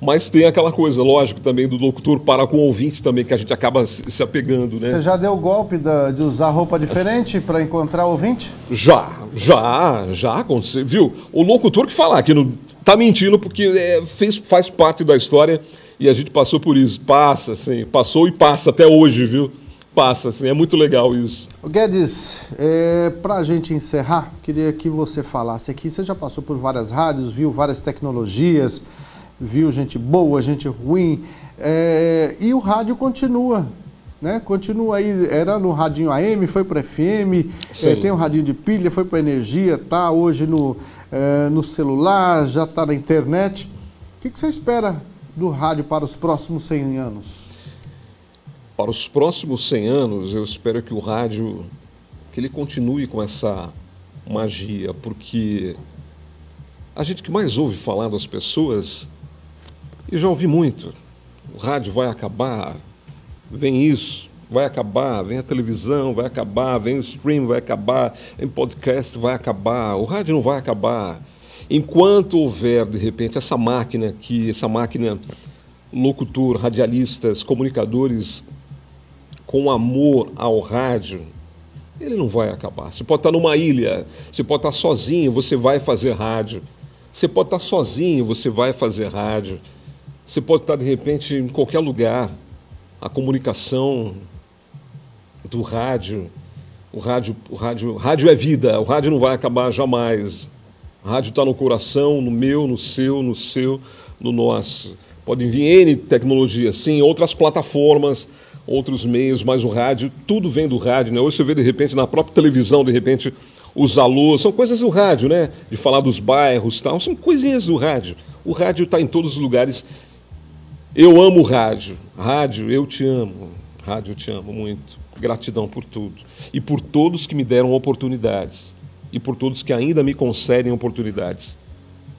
mas tem aquela coisa, lógico, também do locutor para com o ouvinte também, que a gente acaba se apegando, né? Você já deu o golpe de usar roupa diferente para encontrar o ouvinte? Já aconteceu, viu? O locutor que falar que não tá mentindo, porque faz parte da história e a gente passou por isso. Passa, assim, passou e passa até hoje, viu? Passa, assim, é muito legal isso. Guedes, para a gente encerrar, queria que você falasse aqui, você já passou por várias rádios, viu várias tecnologias, viu gente boa, gente ruim, e o rádio continua, né? Continua aí, era no radinho AM, foi para FM, tem um radinho de pilha, foi para energia, tá hoje no celular, já está na internet. O que você espera do rádio para os próximos 100 anos? Para os próximos 100 anos, eu espero que o rádio, que ele continue com essa magia, porque a gente que mais ouve falar das pessoas, e já ouvi muito, o rádio vai acabar, vem isso, vai acabar, vem a televisão, vai acabar, vem o stream, vai acabar, vem podcast, vai acabar, o rádio não vai acabar. Enquanto houver, de repente, essa máquina aqui, essa máquina locutor, radialistas, comunicadores com amor ao rádio, ele não vai acabar. Você pode estar numa ilha, você pode estar sozinho, você vai fazer rádio. Você pode estar sozinho, você vai fazer rádio. Você pode estar, de repente, em qualquer lugar. A comunicação do rádio, o rádio é vida, o rádio não vai acabar jamais. O rádio está no coração, no meu, no seu, no nosso. Podem vir N tecnologias, sim, outras plataformas, outros meios, mas o rádio, tudo vem do rádio, né? Hoje você vê, de repente, na própria televisão, de repente, os alôs, são coisas do rádio, né? De falar dos bairros e tal, são coisinhas do rádio. O rádio está em todos os lugares. Eu amo o rádio. Rádio, eu te amo. Rádio, eu te amo muito. Gratidão por tudo. E por todos que me deram oportunidades. E por todos que ainda me concedem oportunidades.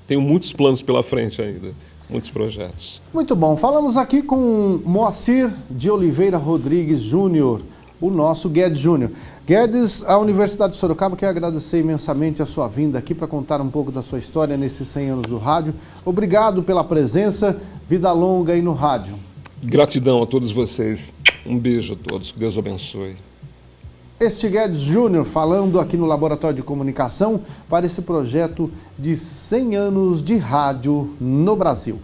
Tenho muitos planos pela frente ainda. Muitos projetos. Muito bom. Falamos aqui com Moacir de Oliveira Rodrigues Júnior, o nosso Guedes Júnior. Guedes, a Universidade de Sorocaba quer agradecer imensamente a sua vinda aqui para contar um pouco da sua história nesses 100 anos do rádio. Obrigado pela presença, vida longa aí no rádio. Gratidão a todos vocês. Um beijo a todos, que Deus abençoe. Este Guedes Júnior falando aqui no Laboratório de Comunicação para esse projeto de 100 anos de rádio no Brasil.